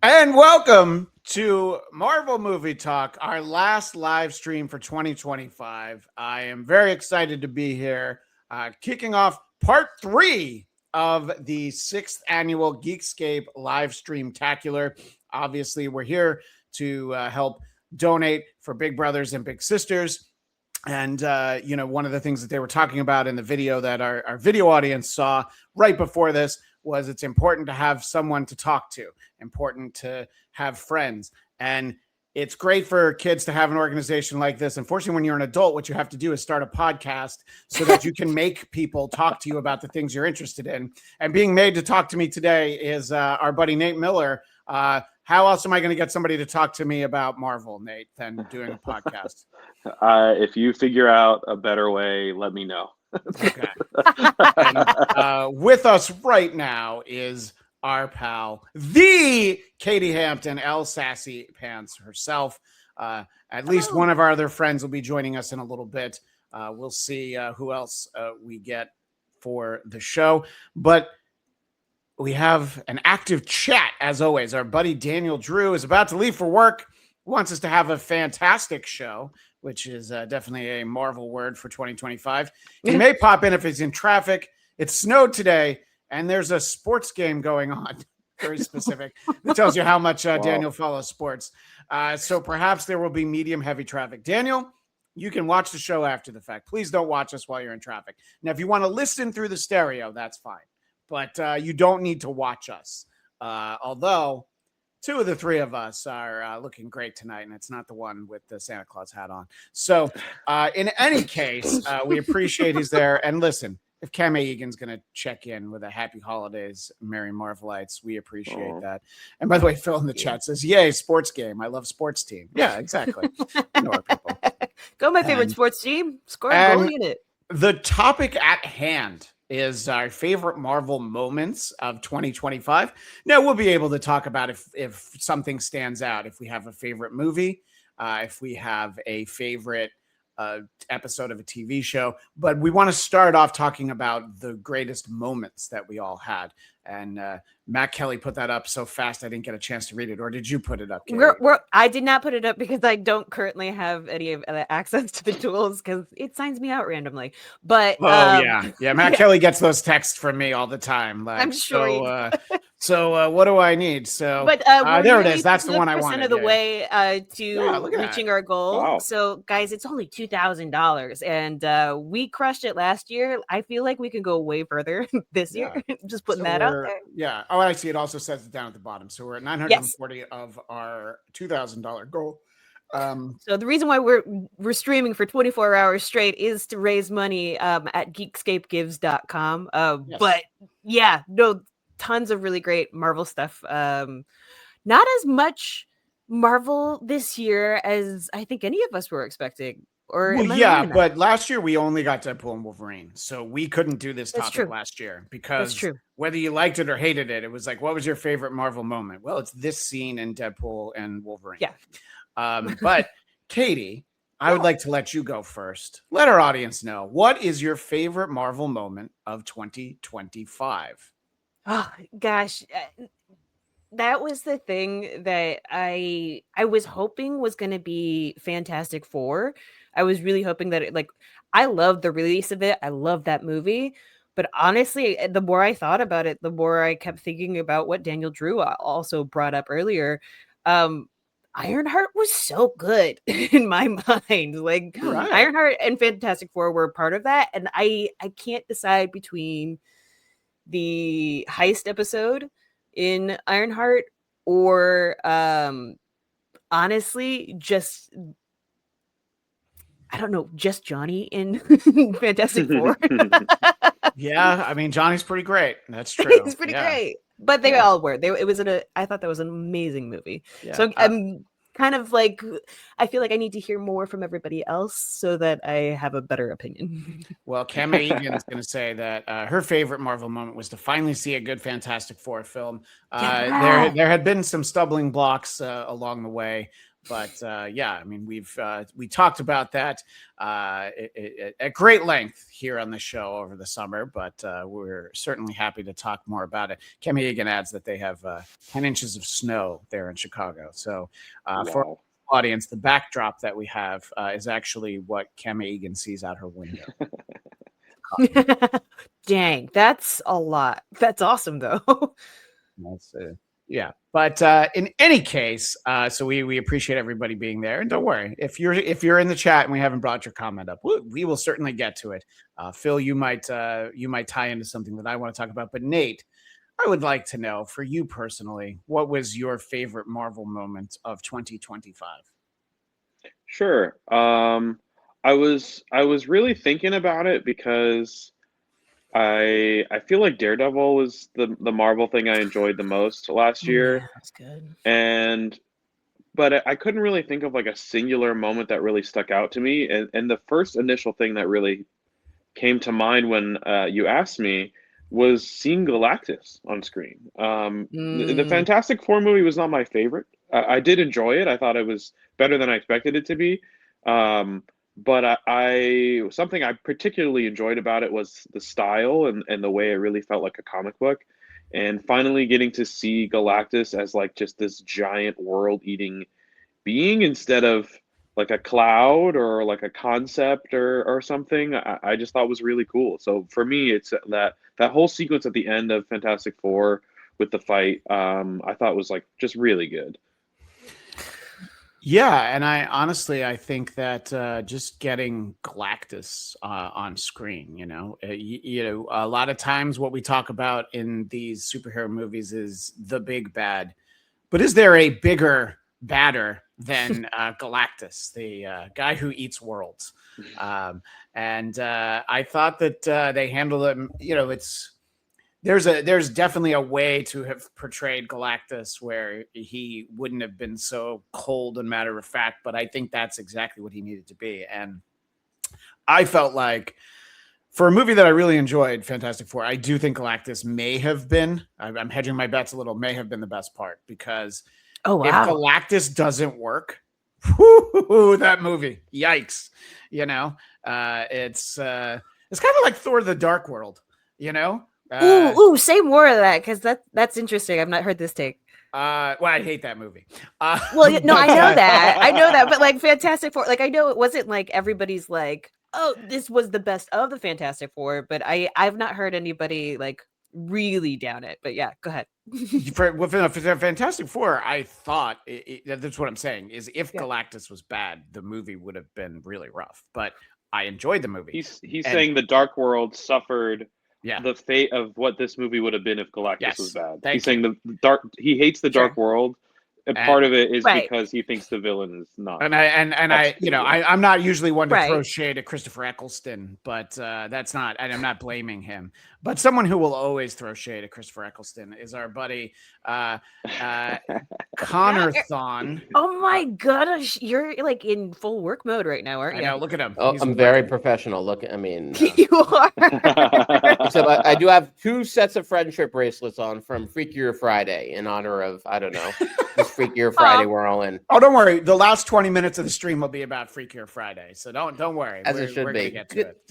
And welcome to Marvel Movie Talk, our last live stream for 2025. I am very excited to be here, kicking off part 3 of the 6th annual Geekscape live stream tacular. Obviously, we're here to help donate for big brothers and big sisters. And, one of the things that they were talking about in the video that our video audience saw right before this was it's important to have someone to talk to, important to have friends. And it's great for kids to have an organization like this. Unfortunately, when you're an adult, what you have to do is start a podcast so that you can make people talk to you about the things you're interested in. And being made to talk to me today is our buddy Nate Miller. How else am I going to get somebody to talk to me about Marvel, Nate, than doing a podcast? If you figure out a better way, let me know. Okay. And, with us right now is our pal, the Katie Hampton, El Sassy Pants herself. At least one of our other friends will be joining us in a little bit. We'll see who else we get for the show. But we have an active chat, as always. Our buddy Daniel Drew is about to leave for work, wants us to have a fantastic show, which is definitely a Marvel word for 2025. He may pop in if he's in traffic. It snowed today, and there's a sports game going on, very specific. That tells you how much Daniel follows sports. So perhaps there will be medium-heavy traffic. Daniel, you can watch the show after the fact. Please don't watch us while you're in traffic. Now, if you want to listen through the stereo, that's fine. But you don't need to watch us. Although 2 of the 3 of us are looking great tonight, and it's not the one with the Santa Claus hat on. So in any case, we appreciate he's there. And listen, if Cam Egan's going to check in with a happy holidays, Merry Marvelites, we appreciate that. And by the way, Phil in the chat says, yay, sports game. I love sports team. Yeah, exactly. You know our people. Go my favorite sports team. Score a goal in it. The topic at hand is our favorite Marvel moments of 2025. Now, we'll be able to talk about if something stands out, if we have a favorite movie, if we have a favorite episode of a TV show. But we want to start off talking about the greatest moments that we all had. And Matt Kelly put that up so fast I didn't get a chance to read it. Or did you put it up, Katie? I did not put it up because I don't currently have any of the access to the tools because it signs me out randomly. But Matt Kelly gets those texts from me all the time. Like, I'm sure. So what do I need? So but there it is. That's the one I wanted. Of the way to reaching our goal. Wow. So guys, it's only $2,000, and we crushed it last year. I feel like we can go way further this year. Just putting that out there. Yeah. Oh, I see. It also says it down at the bottom. So we're at 940 of our $2,000 goal. So the reason why we're streaming for 24 hours straight is to raise money at geekscapegives.com. Yes. But yeah, no. Tons of really great Marvel stuff. Not as much Marvel this year as I think any of us were expecting. But last year we only got Deadpool and Wolverine, so we couldn't do this topic last year because whether you liked it or hated it, it was like, what was your favorite Marvel moment? Well, it's this scene in Deadpool and Wolverine. Yeah. But Katie, I would like to let you go first. Let our audience know, what is your favorite Marvel moment of 2025? Oh gosh, that was the thing that I was hoping was going to be Fantastic Four. I was really hoping that I loved the release of it. I love that movie, but honestly, the more I thought about it, the more I kept thinking about what Daniel Drew also brought up earlier. Ironheart was so good in my mind. Like Ironheart and Fantastic Four were part of that, and I can't decide between the heist episode in Ironheart or honestly just I don't know, just Johnny in Fantastic Four. Yeah, I mean Johnny's pretty great. That's true. He's pretty great. But they all were. I thought that was an amazing movie. Yeah. So I'm kind of like, I feel like I need to hear more from everybody else so that I have a better opinion. Well, Cam Egan is going to say that her favorite Marvel moment was to finally see a good Fantastic Four film. There had been some stumbling blocks along the way, But yeah, I mean, we talked about that at great length here on the show over the summer, but we're certainly happy to talk more about it. Kemi Egan adds that they have 10 inches of snow there in Chicago. So for Wow. the audience, the backdrop that we have is actually what Kemi Egan sees out her window. Dang, that's a lot. That's awesome, though. Yeah, but in any case, so we appreciate everybody being there, and don't worry if you're in the chat and we haven't brought your comment up, we will certainly get to it. Phil, you might tie into something that I want to talk about, but Nate, I would like to know for you personally, what was your favorite Marvel moment of 2025? Sure. I was really thinking about it because I feel like Daredevil was the Marvel thing I enjoyed the most last year. Yeah, that's good. But I couldn't really think of like a singular moment that really stuck out to me. And the first initial thing that really came to mind when you asked me was seeing Galactus on screen. The Fantastic Four movie was not my favorite. I did enjoy it. I thought it was better than I expected it to be. But something I particularly enjoyed about it was the style and the way it really felt like a comic book. And finally getting to see Galactus as like just this giant world-eating being instead of like a cloud or like a concept or something, I just thought was really cool. So for me, it's that whole sequence at the end of Fantastic Four with the fight, I thought was like just really good. Yeah, and I think that just getting Galactus on screen, a lot of times what we talk about in these superhero movies is the big bad, but is there a bigger, badder than Galactus, the guy who eats worlds? And I thought that they handled him. There's definitely a way to have portrayed Galactus where he wouldn't have been so cold and matter of fact, but I think that's exactly what he needed to be. And I felt like for a movie that I really enjoyed, Fantastic Four, I do think Galactus may have been, I'm hedging my bets a little, may have been the best part, because if Galactus doesn't work, that movie, yikes. It's kind of like Thor: The Dark World, say more of that, because that's interesting. I've not heard this take. Well, I hate that movie. Well, no, I know that, but like Fantastic Four, like I know it wasn't like everybody's like, oh, this was the best of the Fantastic Four, but I've not heard anybody like really down it. But yeah, go ahead. for Fantastic Four, I thought that's what I'm saying is if Galactus was bad, the movie would have been really rough. But I enjoyed the movie. He's saying the Dark World suffered the fate of what this movie would have been if Galactus was bad. He's saying he hates the Dark World. And part of it is because he thinks the villain is not. I'm not usually one to throw shade at Christopher Eccleston, but that's not, and I'm not blaming him. But someone who will always throw shade at Christopher Eccleston is our buddy Conner Thon. Oh my gosh, you're like in full work mode right now, aren't you? I know, look at him. Oh, I'm very professional. Look, I mean, you are. Except I do have 2 sets of friendship bracelets on from Freakier Friday in honor of, I don't know, this Freakier Friday we're all in. Oh, don't worry. The last 20 minutes of the stream will be about Freakier Friday, so don't worry. As it should be.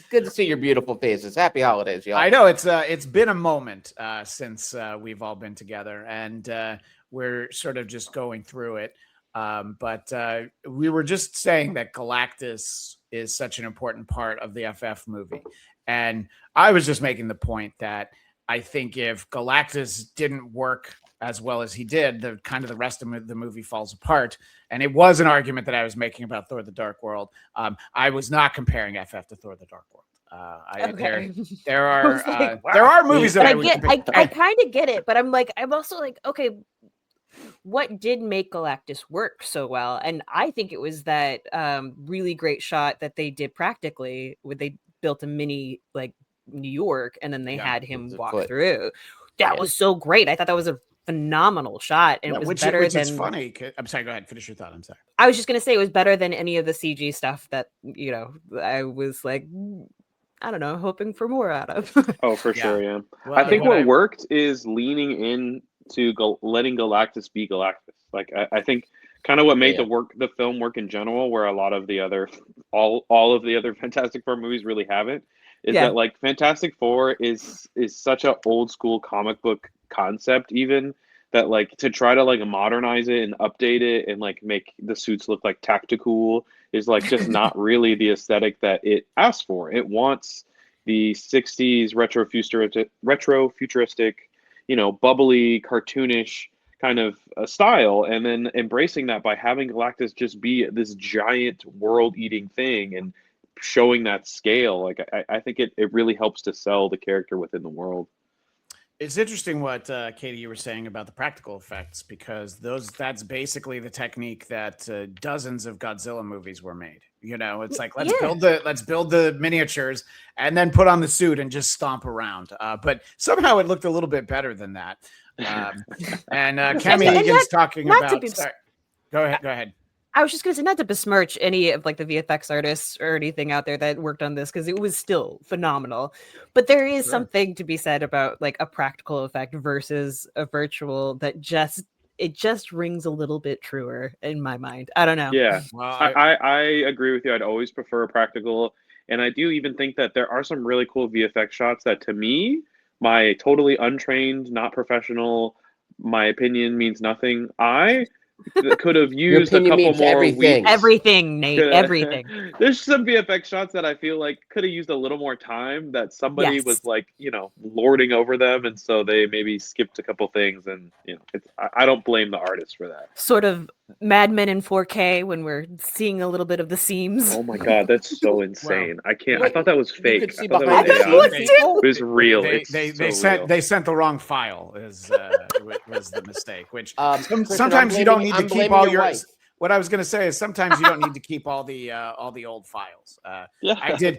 Good to see your beautiful faces. Happy holidays, y'all. I know it's been a moment since we've all been together, and we're sort of just going through it. But we were just saying that Galactus is such an important part of the FF movie, and I was just making the point that I think if Galactus didn't work as well as he did, the rest of the movie falls apart. And it was an argument that I was making about Thor: The Dark World. I was not comparing FF to Thor: The Dark World. There are movies that I kind of get it, but I'm also like, okay, what did make Galactus work so well? And I think it was that really great shot that they did practically, where they built a mini like New York, and then they had him walk through. That was so great. I thought that was a phenomenal shot, and it was better than. It's funny. I'm sorry. Go ahead. Finish your thought. I'm sorry. I was just gonna say it was better than any of the CG stuff that I was like, I don't know, hoping for more out of. Oh, for sure, yeah. Well, I think what worked is leaning in to letting Galactus be Galactus. Like I think kind of what made Yeah. the film work in general, where a lot of the other all of the other Fantastic Four movies really haven't, is Yeah. that like Fantastic Four is such a old school comic book concept, even that like to try to like modernize it and update it and like make the suits look like tactical is like just not really the aesthetic that it asks for. It wants the 60s retro futuristic, bubbly, cartoonish kind of style, and then embracing that by having Galactus just be this giant world-eating thing and showing that scale. Like I think it really helps to sell the character within the world. It's interesting what Katie, you were saying about the practical effects, because that's basically the technique that dozens of Godzilla movies were made. It's like let's build the miniatures and then put on the suit and just stomp around. But somehow it looked a little bit better than that. And Cami Egan's talking about. Sorry, go ahead. I was just going to say, not to besmirch any of like the VFX artists or anything out there that worked on this, because it was still phenomenal. But there is something to be said about like a practical effect versus a virtual that just rings a little bit truer in my mind. I don't know. Yeah, Well, I agree with you. I'd always prefer a practical, and I do even think that there are some really cool VFX shots that, to me, my totally untrained, not professional, my opinion means nothing. I could have used a couple more weeks. Everything, Nate. Everything. There's some VFX shots that I feel like could have used a little more time, that somebody was like, lording over them, and so they maybe skipped a couple things, and I don't blame the artist for that. Sort of Mad Men in 4K when we're seeing a little bit of the seams. Oh my god, that's so insane! I can't. Wait, I thought that was fake. I thought behind that was AI. It was real. They sent the wrong file. Was the mistake. Which Christian, sometimes you don't need to keep all your. wife. What I was going to say is sometimes you don't need to keep all the old files. Yeah. I did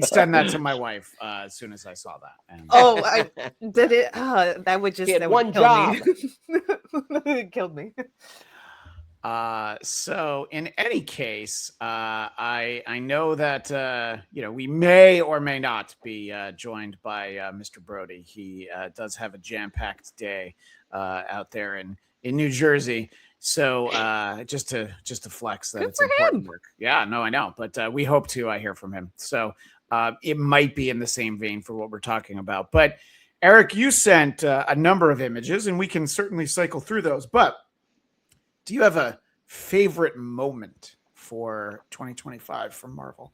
send that to my wife as soon as I saw that. And, I did it. That would just that one would kill job. Me. It killed me. So in any case, I know that we may or may not be joined by Mr. Brody. He does have a jam-packed day out there in New Jersey. So just to flex that it's important work. Yeah, no, I know, but we hope to hear from him. So it might be in the same vein for what we're talking about. But Eric, you sent a number of images, and we can certainly cycle through those. But do you have a favorite moment for 2025 from Marvel?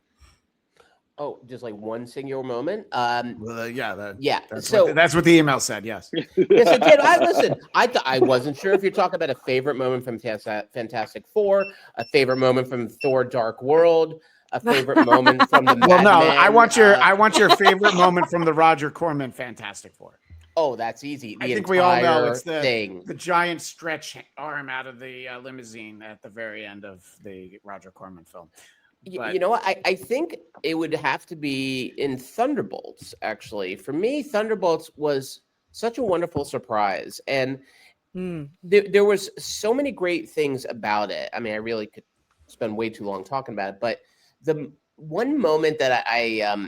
Oh, just like one singular moment. That's what the email said. Yes. Yes, it did. Listen. I wasn't sure if you're talking about a favorite moment from Fantastic Four, a favorite moment from Thor: Dark World, a favorite moment from the. Well, no, Man, I want your favorite moment from the Roger Corman Fantastic Four. Oh, that's easy. I think we all know it's the giant stretch arm out of the limousine at the very end of the Roger Corman film. But, you know what? I think it would have to be in Thunderbolts, actually. For me, Thunderbolts was such a wonderful surprise. And there was so many great things about it. I mean, I really could spend way too long talking about it. But the one moment that I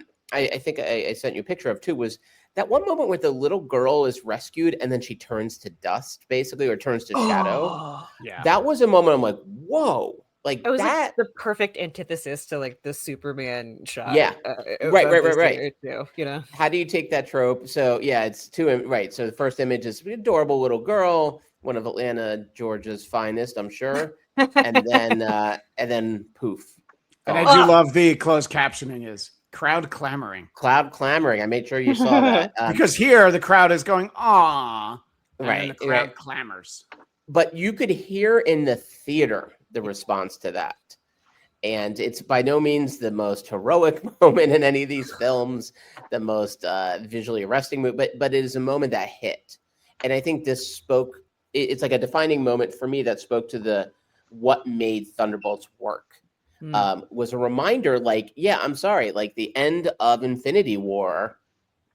think I sent you a picture of, too, was that one moment where the little girl is rescued and then she turns to dust, basically, or turns to shadow. Yeah. That was a moment I'm like, whoa. Like it was that, like the perfect antithesis to like the Superman shot. Yeah, right. Too, how do you take that trope? So yeah, it's two. Right. So the first image is an adorable little girl, one of Atlanta, Georgia's finest, I'm sure, and then poof. And I do love the closed captioning is crowd clamoring. I made sure you saw that because here the crowd is going "Aw," right. And the crowd clamors. But you could hear in the theater the response to that. And it's by no means the most heroic moment in any of these films, the most visually arresting moment, but it is a moment that hit. And I think this spoke, it's like a defining moment for me that spoke to what made Thunderbolts work. Was a reminder, like, yeah, I'm sorry, like the end of Infinity War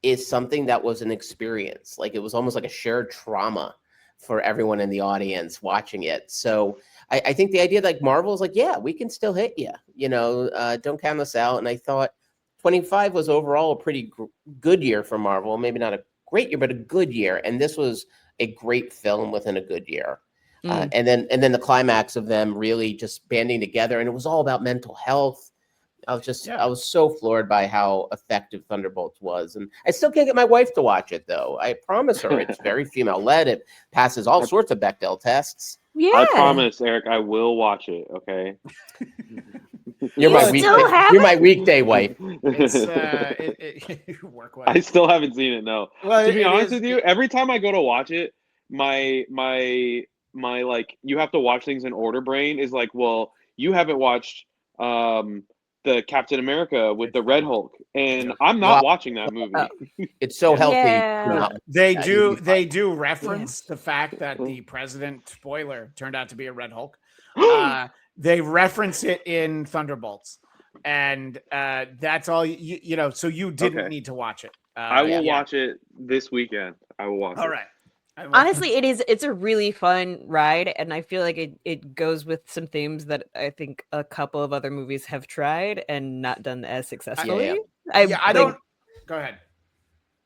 is something that was an experience. Like it was almost like a shared trauma for everyone in the audience watching it. So I think the idea like Marvel is like, yeah, we can still hit you, don't count us out. And I thought 25 was overall a pretty good year for Marvel. Maybe not a great year, but a good year. And this was a great film within a good year. And then the climax of them really just banding together, and it was all about mental health. I was so floored by how effective Thunderbolts was, and I still can't get my wife to watch it though. I promise her it's very female led. It passes all sorts of Bechdel tests. Yeah, I promise, Eric, I will watch it. Okay. You're my weekday wife. It's work well. I still haven't seen it. No. Well, To be honest with you, every time I go to watch it, my like you have to watch things in order brain is like, well, you haven't watched the Captain America with the Red Hulk, and I'm not watching that movie. It's so healthy. Yeah. They do reference the fact that the president, spoiler, turned out to be a Red Hulk. They reference it in Thunderbolts, and that's all you know. So you didn't need to watch it. I will watch it this weekend. I will watch it. All right. Honestly, it's a really fun ride, and I feel like it goes with some themes that I think a couple of other movies have tried and not done as successfully. I don't. Go ahead.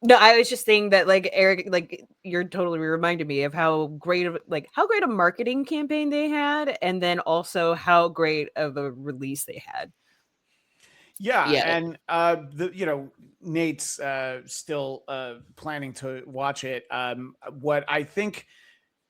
No, I was just saying that, like, Eric, like, you're totally reminded me of how great a marketing campaign they had, and then also how great of a release they had. Yeah. And Nate's still planning to watch it. What I think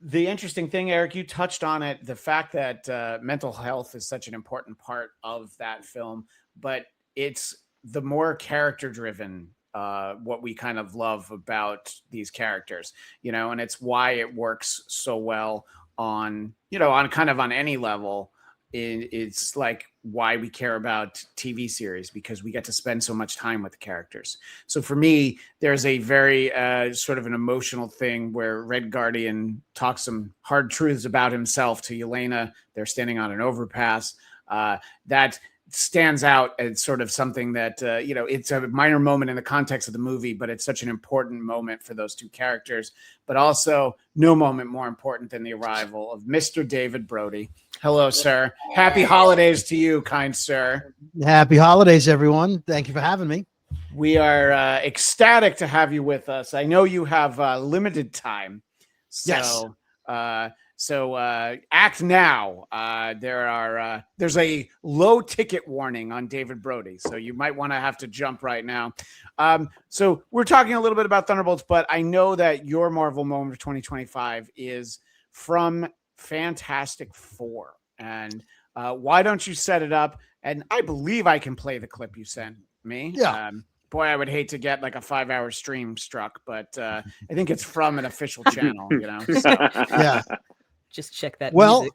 the interesting thing, Eric, you touched on it, the fact that mental health is such an important part of that film, but it's the more character driven what we kind of love about these characters, and it's why it works so well on any level. It's like why we care about TV series, because we get to spend so much time with the characters. So for me, there's a very sort of an emotional thing where Red Guardian talks some hard truths about himself to Yelena. They're standing on an overpass. That stands out as sort of something that, it's a minor moment in the context of the movie, but it's such an important moment for those two characters. But also no moment more important than the arrival of Mr. David Brody. Hello, sir. Happy holidays to you, kind sir. Happy holidays, everyone. Thank you for having me. We are ecstatic to have you with us. I know you have limited time. So, Yes. So act now. There's a low ticket warning on David Brody, so you might want to have to jump right now. So we're talking a little bit about Thunderbolts, but I know that your Marvel moment of 2025 is from Fantastic Four, and why don't you set it up? And I believe I can play the clip you sent me. Yeah. Boy, I would hate to get like a 5-hour stream struck, but I think it's from an official channel, So. Yeah. Just check that. Well,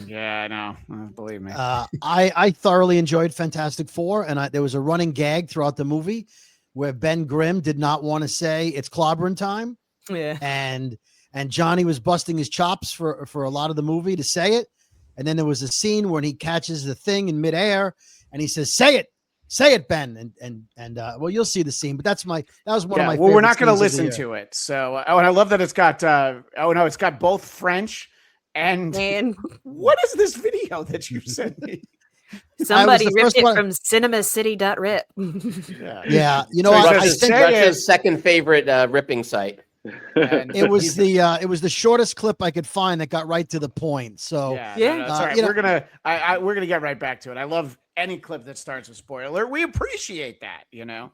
yeah, I know. Believe me. I thoroughly enjoyed Fantastic Four, and there was a running gag throughout the movie where Ben Grimm did not want to say it's clobbering time. Yeah. And Johnny was busting his chops for a lot of the movie to say it. And then there was a scene when he catches the thing in midair and he says, say it, Ben. And well, you'll see the scene, but that was one of my. Well, we're not going to scenes of the listen year. to it. So, and I love that it's got. It's got both French and what is this video that you sent me? Somebody ripped it from cinemacity.rip. Yeah. I sent Russia's second favorite ripping site. It was the shortest clip I could find that got right to the point. So that's all right. We're gonna get right back to it. I love any clip that starts with spoiler. We appreciate that, yeah.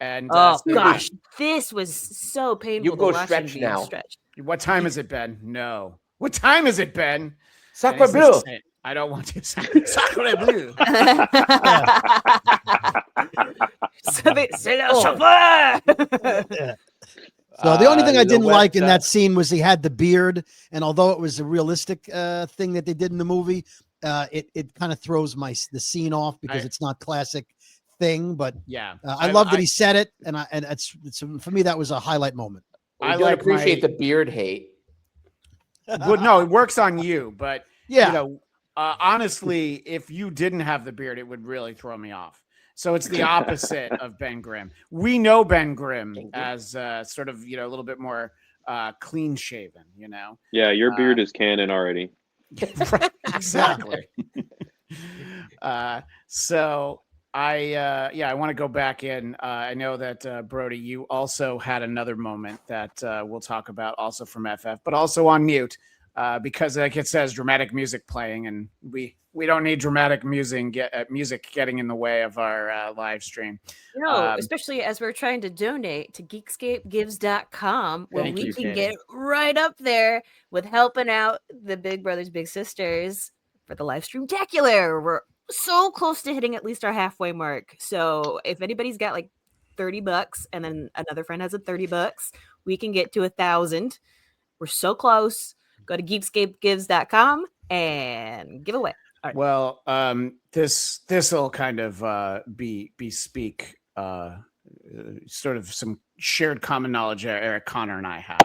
And gosh, this was so painful. You go to watch stretch now. What time is it, Ben? No. What time is it, Ben? Sacre bleu. I don't want to. Sacre bleu. So the only thing I didn't like in that scene was he had the beard, and although it was a realistic thing that they did in the movie, it kind of throws the scene off because it's not classic thing. But I love that he said it, and it's for me that was a highlight moment. I appreciate the beard hate. Well, no, it works on you, but honestly, if you didn't have the beard, it would really throw me off. So it's the opposite of Ben Grimm. We know Ben Grimm as sort of a little bit more clean shaven. Yeah, your beard is canon already. Right, exactly. So I want to go back in. I know that Brody, you also had another moment that we'll talk about, also from FF, but also on mute. because like it says dramatic music playing, and we don't need dramatic music getting in the way of our live stream. Especially as we're trying to donate to geekscapegives.com, where Thank we you, can Katie. get right up there with helping out the Big Brothers Big Sisters for the live stream tacular. We're so close to hitting at least our halfway mark. So if anybody's got like $30 and then another friend has a $30, we can get to 1,000. We're so close. Go to geekscapegives.com and give away. All right. Well, this will kind of bespeak sort of some shared common knowledge Eric, Conner, and I have.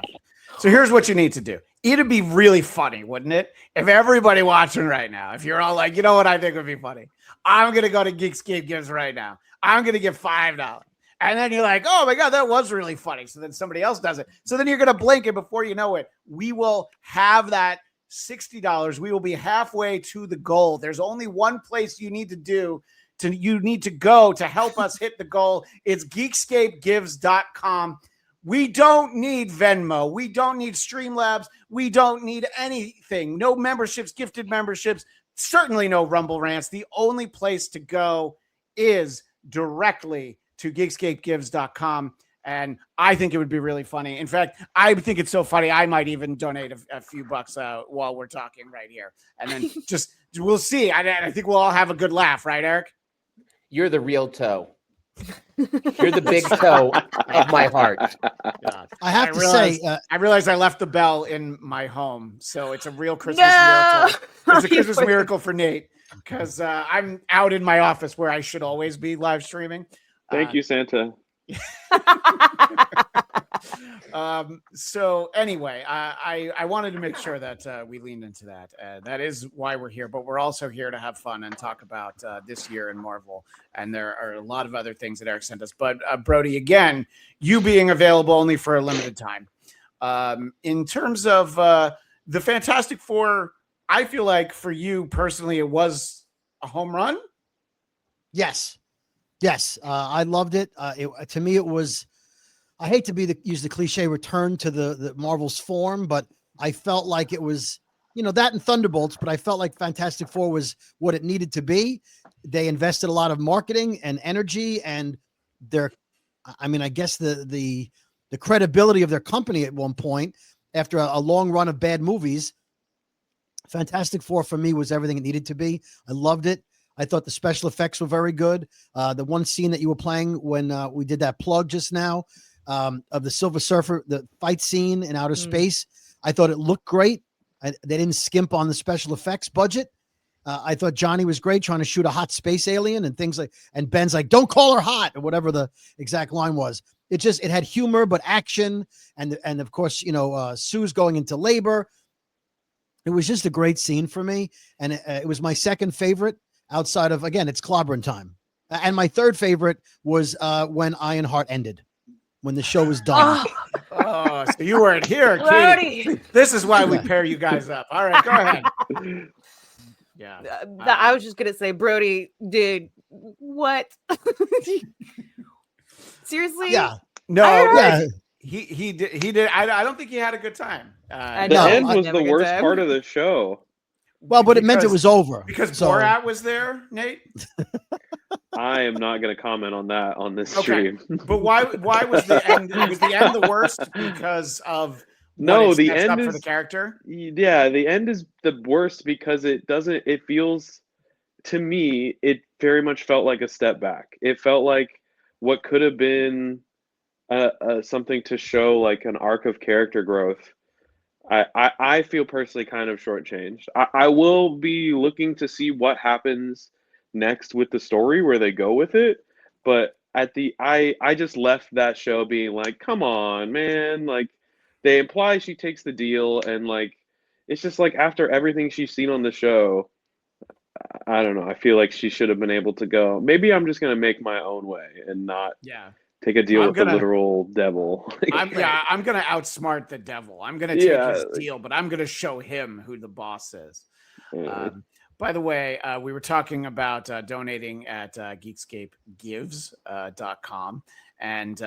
So here's what you need to do. It'd be really funny, wouldn't it? If everybody watching right now, if you're all like, you know what I think would be funny? I'm going to go to Geekscape Gives right now. I'm going to give $5. And then you're like, oh my God, that was really funny. So then somebody else does it. So then you're going to blink, and before you know it, we will have that $60. We will be halfway to the goal. There's only one place you need to go to help us hit the goal. It's geekscapegives.com. We don't need Venmo. We don't need Streamlabs. We don't need anything. No memberships, gifted memberships, certainly no Rumble rants. The only place to go is directly to geekscapegives.com. And I think it would be really funny. In fact, I think it's so funny, I might even donate a few bucks while we're talking right here. And then we'll see. I think we'll all have a good laugh. Right, Eric? You're the real toe. You're the big toe of my heart. God. I realized I left the bell in my home. So it's a real Christmas miracle. It's a Christmas miracle for Nate, because I'm out in my office where I should always be live streaming. Thank you, Santa. So anyway, I wanted to make sure that we leaned into that. That is why we're here, but we're also here to have fun and talk about this year in Marvel. And there are a lot of other things that Eric sent us. But Brody, again, you being available only for a limited time. In terms of the Fantastic Four, I feel like for you personally, it was a home run. Yes. I loved it. To me, it was, I hate to use the cliche return to the Marvel's form, but I felt like it was, that and Thunderbolts, but I felt like Fantastic Four was what it needed to be. They invested a lot of marketing and energy, and I guess the credibility of their company at one point, after a long run of bad movies, Fantastic Four for me was everything it needed to be. I loved it. I thought the special effects were very good. The one scene that you were playing when we did that plug just now of the Silver Surfer, the fight scene in outer space, I thought it looked great. They didn't skimp on the special effects budget. I thought Johnny was great trying to shoot a hot space alien and things like, and Ben's like, don't call her hot, or whatever the exact line was. It had humor, but action. And of course, Sue's going into labor. It was just a great scene for me. And it was my second favorite. Outside of, again, it's clobbering time. And my third favorite was when Ironheart ended, when the show was done. So you weren't here, Katie. This is why we pair you guys up. All right, go ahead. Yeah. I was just going to say, Brody, dude, what? Seriously? Yeah. No, he did. I don't think he had a good time. The end was the worst part of the show. Well, but it meant it was over. Because Borat was there, Nate? I am not going to comment on that on this stream. But why was the end? Was the end the worst because of the end is for the character? Yeah, the end is the worst because it feels, to me, it very much felt like a step back. It felt like what could have been something to show like an arc of character growth. I feel personally kind of shortchanged. I will be looking to see what happens next with the story, where they go with it. But I just left that show being like, come on, man. Like, they imply she takes the deal, and like, it's just like after everything she's seen on the show, I don't know. I feel like she should have been able to go. Maybe I'm just gonna make my own way and not take a deal with the literal devil. I'm going to outsmart the devil. I'm going to take his deal, but I'm going to show him who the boss is. By the way, we were talking about donating at geekscapegives.com. And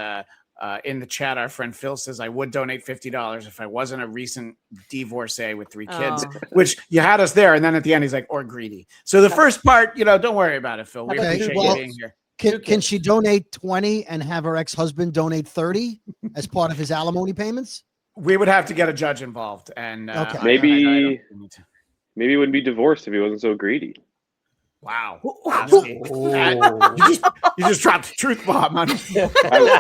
In the chat, our friend Phil says, I would donate $50 if I wasn't a recent divorcee with 3 kids, which you had us there. And then at the end, he's like, or greedy. So the first part, don't worry about it, Phil. We appreciate you being here. Can she donate 20 and have her ex-husband donate 30 as part of his alimony payments? We would have to get a judge involved. And maybe he wouldn't be divorced if he wasn't so greedy. Wow. You just dropped the truth bomb on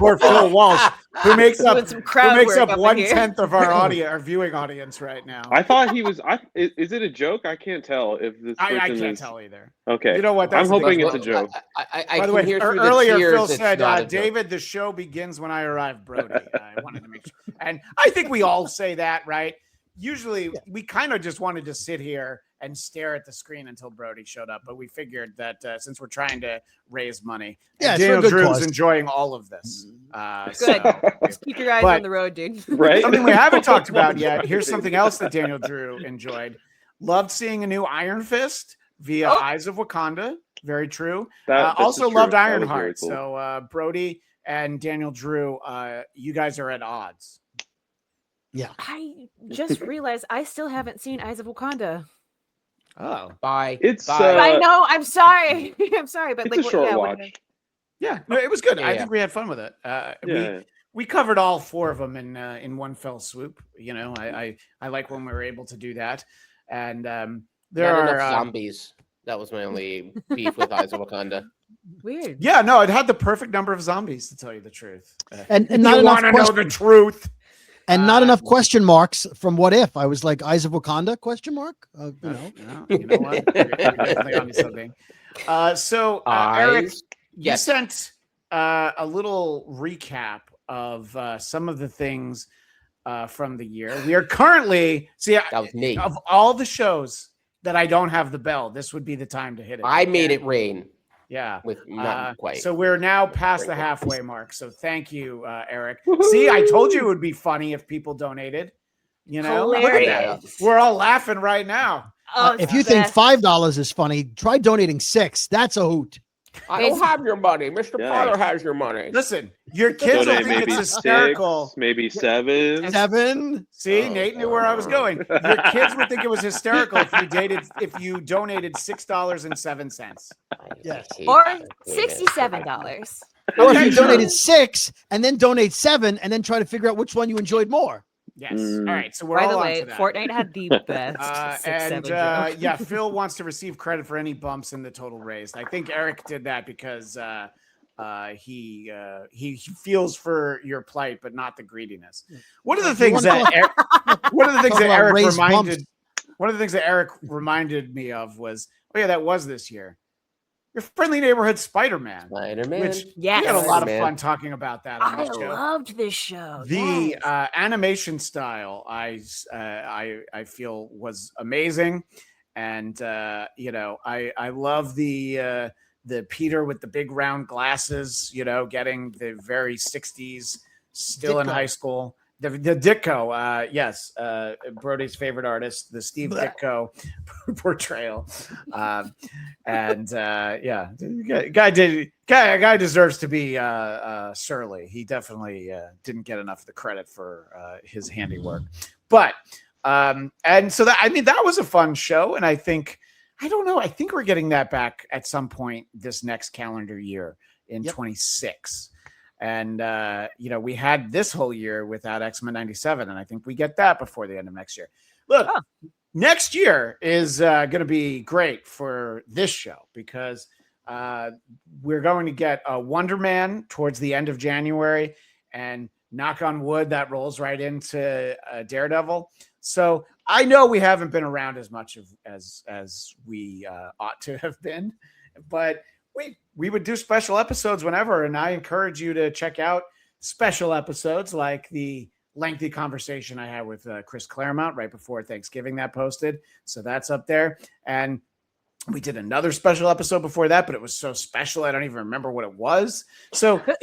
poor Phil Walsh, who makes up 1/10 of our audience, our viewing audience right now. I thought he was. Is it a joke? I can't tell if this. I can't tell either. Okay. You know what? I'm hoping it's a joke. I By the way, hear through earlier the tears Phil it's said, not a joke. David, the show begins when I arrive, Brody. I wanted to make sure. And I think we all say that, right? Usually we kind of just wanted to sit here and stare at the screen until Brody showed up. But we figured that since we're trying to raise money, Daniel Drew's enjoying all of this. Good. So, just keep your eyes on the road, dude. Right. Something we haven't talked about yet. Here's something else that Daniel Drew enjoyed. Loved seeing a new Iron Fist via Eyes of Wakanda. Very true. Also loved Ironheart. Cool. So Brody and Daniel Drew, you guys are at odds. Yeah. I just realized I still haven't seen Eyes of Wakanda. Oh, Bye. I know. I'm sorry. I'm sorry, but it's like, a short watch. Yeah, no, it was good. I Yeah. think we had fun with it. We covered all 4 of them in one fell swoop. I like when we were able to do that. And there Not are enough zombies. That was my only beef with Eyes of Wakanda. Weird. Yeah, no, it had the perfect number of zombies, to tell you the truth. And not you enough want to know the truth. And not enough question marks from What If. I was like, Eyes of Wakanda, question mark? You know what? We're definitely onto something. So, Eric, you sent a little recap of some of the things from the year. We are currently, that was me. Of all the shows that I don't have the bell, this would be the time to hit it. I made it rain. Yeah. With not quite. So we're now past the halfway mark. So thank you, Eric. See, I told you it would be funny if people donated. Hilarious. We're all laughing right now. If you think $5 is funny, try donating $6. That's a hoot. I don't have your money. Mr. Potter has your money. Listen, your kids will think it's hysterical. 6, maybe 7. 7. See, Nate knew where I was going. Your kids would think it was hysterical if you donated $6.07. Yes. Or $67. Or if you donated 6 and then donate 7 and then try to figure out which one you enjoyed more. Yes. All right. So we're By all the way, on to that. Fortnite had the best 6-7 joke. Phil wants to receive credit for any bumps in the total raised. I think Eric did that because he feels for your plight, but not the greediness. One of the things that Eric reminded me of was, that was this year. Your friendly neighborhood Spider-Man. Which we had a lot of fun talking about that on this show. I loved this show. The animation style, I feel was amazing, and I love the Peter with the big round glasses. Getting the very 60s, still in high school. The Ditko, yes, Brody's favorite artist, the Steve Ditko portrayal, guy deserves to be surly. He definitely didn't get enough of the credit for his handiwork, but and so that was a fun show, and I think we're getting that back at some point this next calendar year in 26. And, we had this whole year without X-Men 97, and I think we get that before the end of next year. Look, next year is going to be great for this show because we're going to get a Wonder Man towards the end of January, and knock on wood, that rolls right into Daredevil. So I know we haven't been around as much as we ought to have been, but we would do special episodes whenever, and I encourage you to check out special episodes like the lengthy conversation I had with Chris Claremont right before Thanksgiving that posted. So that's up there. And we did another special episode before that, but it was so special I don't even remember what it was. So, I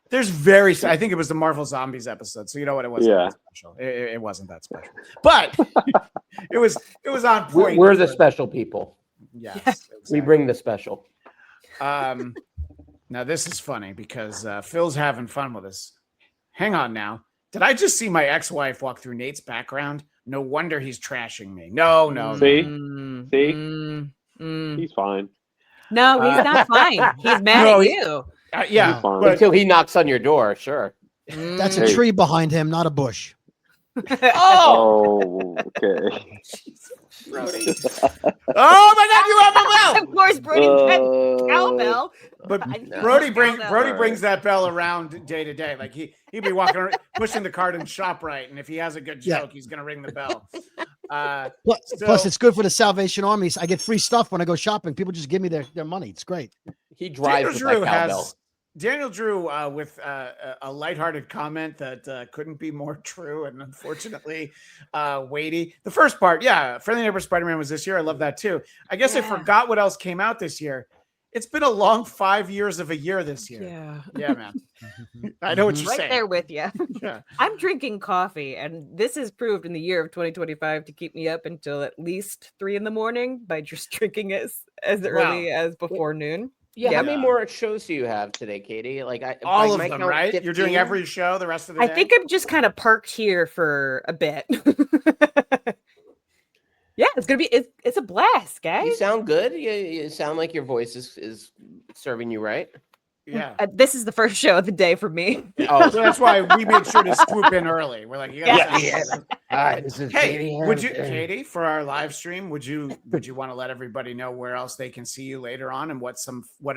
think it was the Marvel Zombies episode. So you know what? It wasn't that special. It wasn't that special. But it was on point. We're the special people. Yes. Exactly. We bring the special. Now this is funny because Phil's having fun with us. hang on now. Did I just see my ex-wife walk through Nate's background? No wonder he's trashing me. No. See? He's fine. No, he's not fine. He's mad No, at you. Yeah, He's fine. but Until he knocks on your door, sure. That's a Hey. tree behind him, not a bush. Oh, okay. Brody. oh my God, you have a bell. Of course, Brody's got cowbell. But No. Brody Cowbell. brings that bell around day to day. Like he'd be walking around, pushing the cart in ShopRite, and if he has a good joke, he's gonna ring the bell. Plus, it's good for the Salvation Army. I get free stuff when I go shopping. People just give me their money. It's great. He drives with that cowbell. Daniel Drew with a lighthearted comment that couldn't be more true and unfortunately weighty. The first part, Friendly Neighbor Spider-Man was this year. I love that too. I guess I forgot what else came out this year. It's been a long 5 years of a year this year. Yeah, man. I know what you're Right saying. there with you. Yeah. I'm drinking coffee, and this has proved in the year of 2025 to keep me up until at least 3 a.m. by just drinking it as early as before noon. Yeah, Yep. how many more shows do you have today, Katie? Like All by of my them, count, right? 15? You're doing every show the rest of the day? I think I'm just kind of parked here for a bit. Yeah, it's gonna be it's a blast, guys. You sound good. You sound like your voice is serving you right. Yeah. This is the first show of the day for me. Oh, So that's why we made sure to swoop in early. We're like, you gotta Yeah. sound- Hi, this is Hey, would you, Katie, for our live stream, would you want to let everybody know where else they can see you later on and what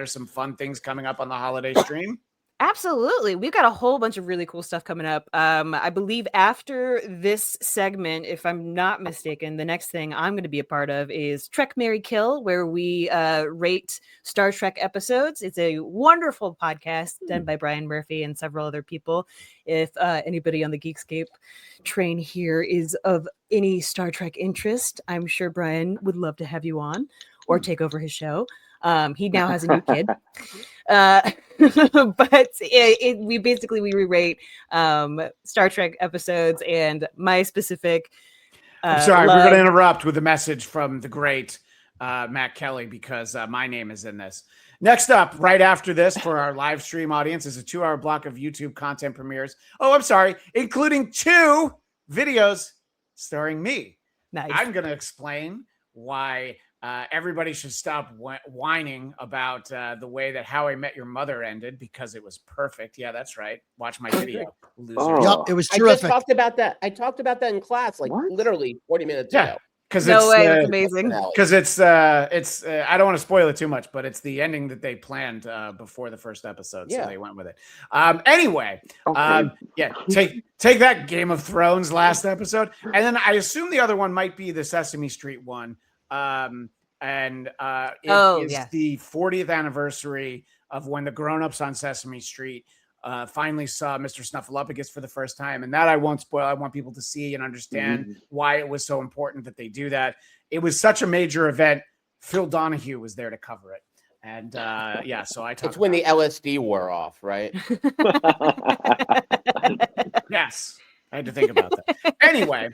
are some fun things coming up on the holiday stream? Absolutely. We've got a whole bunch of really cool stuff coming up. I believe after this segment, if I'm not mistaken, the next thing I'm going to be a part of is Trek, Marry, Kill, where we rate Star Trek episodes. It's a wonderful podcast done by Brian Murphy and several other people. If anybody on the Geekscape train here is of any Star Trek interest, I'm sure Brian would love to have you on or take over his show. He now has a new kid. But we re-rate Star Trek episodes and my specific I'm sorry, love. we're going to interrupt with a message from the great Matt Kelly because my name is in this. Next up, right after this for our live stream audience is a 2-hour block of YouTube content premieres. Oh, I'm sorry, including 2 videos starring me. Nice. I'm going to explain why everybody should stop whining about the way that How I Met Your Mother ended because it was perfect. Yeah, that's right. Watch my video, losers. Oh. Yep, it was I just terrific. talked about that. I talked about that in class, like What? literally 40 minutes Yeah. ago. Because No way, that's it's amazing. because it's I don't want to spoil it too much, but it's the ending that they planned before the first episode, so Yeah. they went with it. Anyway, Okay. take that Game of Thrones last episode, and then I assume the other one might be the Sesame Street one. It is the 40th anniversary of when the grown-ups on Sesame Street finally saw Mr. Snuffleupagus for the first time. And that I won't spoil. I want people to see and understand why it was so important that they do that. It was such a major event. Phil Donahue was there to cover it. And so I talked It's when the about LSD wore off, right? Yes. I had to think about that. Anyway,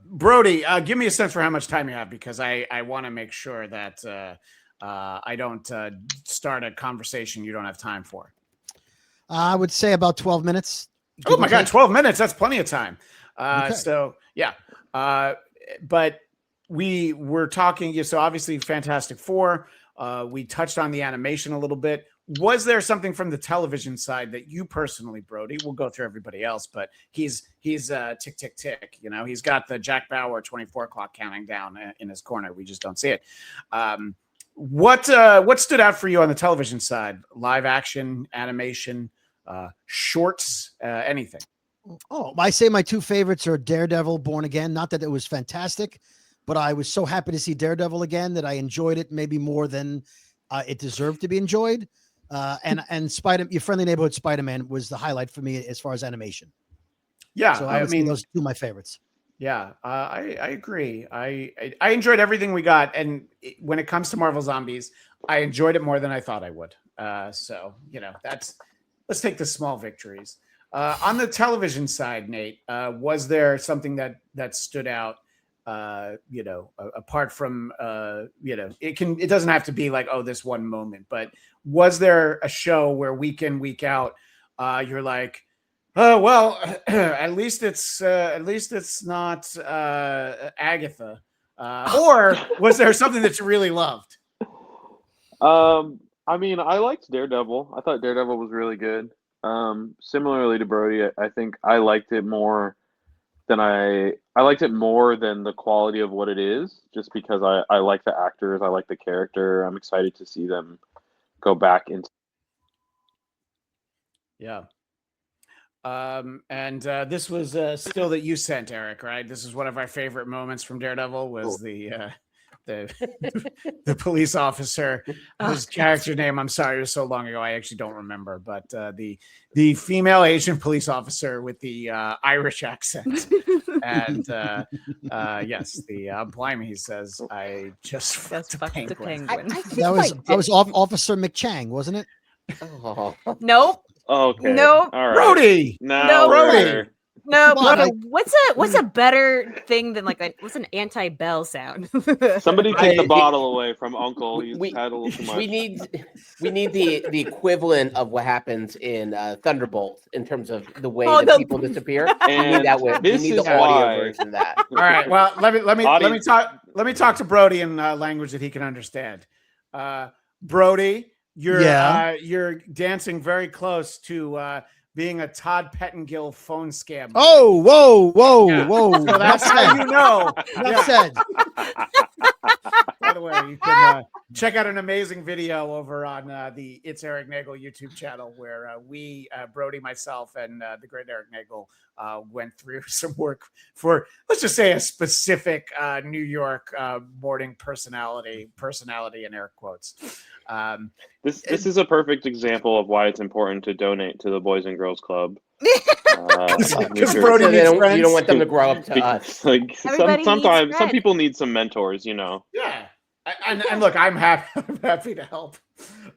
Brody, give me a sense for how much time you have because I want to make sure that I don't start a conversation you don't have time for. I would say about 12 minutes. Oh my God, 12 minutes. That's plenty of time. Okay. So yeah. But we were talking, so obviously Fantastic Four. We touched on the animation a little bit. Was there something from the television side that you personally, Brody, we'll go through everybody else, but he's tick, tick, tick, you know, he's got the Jack Bauer 24 clock counting down in his corner. We just don't see it. What stood out for you on the television side? Live action, animation, shorts, anything? Oh, I say my 2 favorites are Daredevil, Born Again. Not that it was fantastic, but I was so happy to see Daredevil again that I enjoyed it maybe more than it deserved to be enjoyed. And Your Friendly Neighborhood Spider-Man was the highlight for me as far as animation. Yeah, So I mean, those 2 of my favorites. Yeah, I agree. I enjoyed everything we got, and when it comes to Marvel Zombies, I enjoyed it more than I thought I would. So you know, let's take the small victories. On the television side, Nate, was there something that stood out? Apart from it doesn't have to be like, oh, this one moment, but was there a show where week in, week out, you're like, Well, at least it's not Agatha. Or was there something that you really loved? I mean, I liked Daredevil. I thought Daredevil was really good. Similarly to Brody, I think I liked it more than I liked it more than the quality of what it is, just because I like the actors, I like the character. I'm excited to see them go back into. Yeah. And this was still that you sent, Eric, right? This is one of our favorite moments from Daredevil was the police officer whose character name, I'm sorry, it was so long ago I actually don't remember, but the female Asian police officer with the Irish accent. And yes, the blimey, he says, I just fucked a penguin. That was Officer McChang, wasn't it? Oh. Nope. Okay. Nope. All right. Brody. No, Brody. No, Come on, Brody, what's a better thing than what's an anti-bell sound? Somebody take the bottle away from Uncle. He's We- had a little too much. We need the equivalent of what happens in Thunderbolt in terms of the way that people disappear. We And need that way. We this need is the audio why- version of that. All right. Well, let me Audience- talk to Brody in language that he can understand. Brody, you're dancing very close to being a Todd Pettengill phone scam. Oh, whoa. So that's how you know. Enough said. By the way, you can check out an amazing video over on the It's Eric Nagel YouTube channel where we, Brody, myself, and the great Eric Nagel went through some work for, let's just say, a specific New York morning personality in air quotes. This is a perfect example of why it's important to donate to the Boys and Girls Club. Because So Brody needs friends. you don't want them to grow up to us. Like Everybody sometimes needs some friends. people need some mentors, you know. Yeah. And look, I'm happy to help.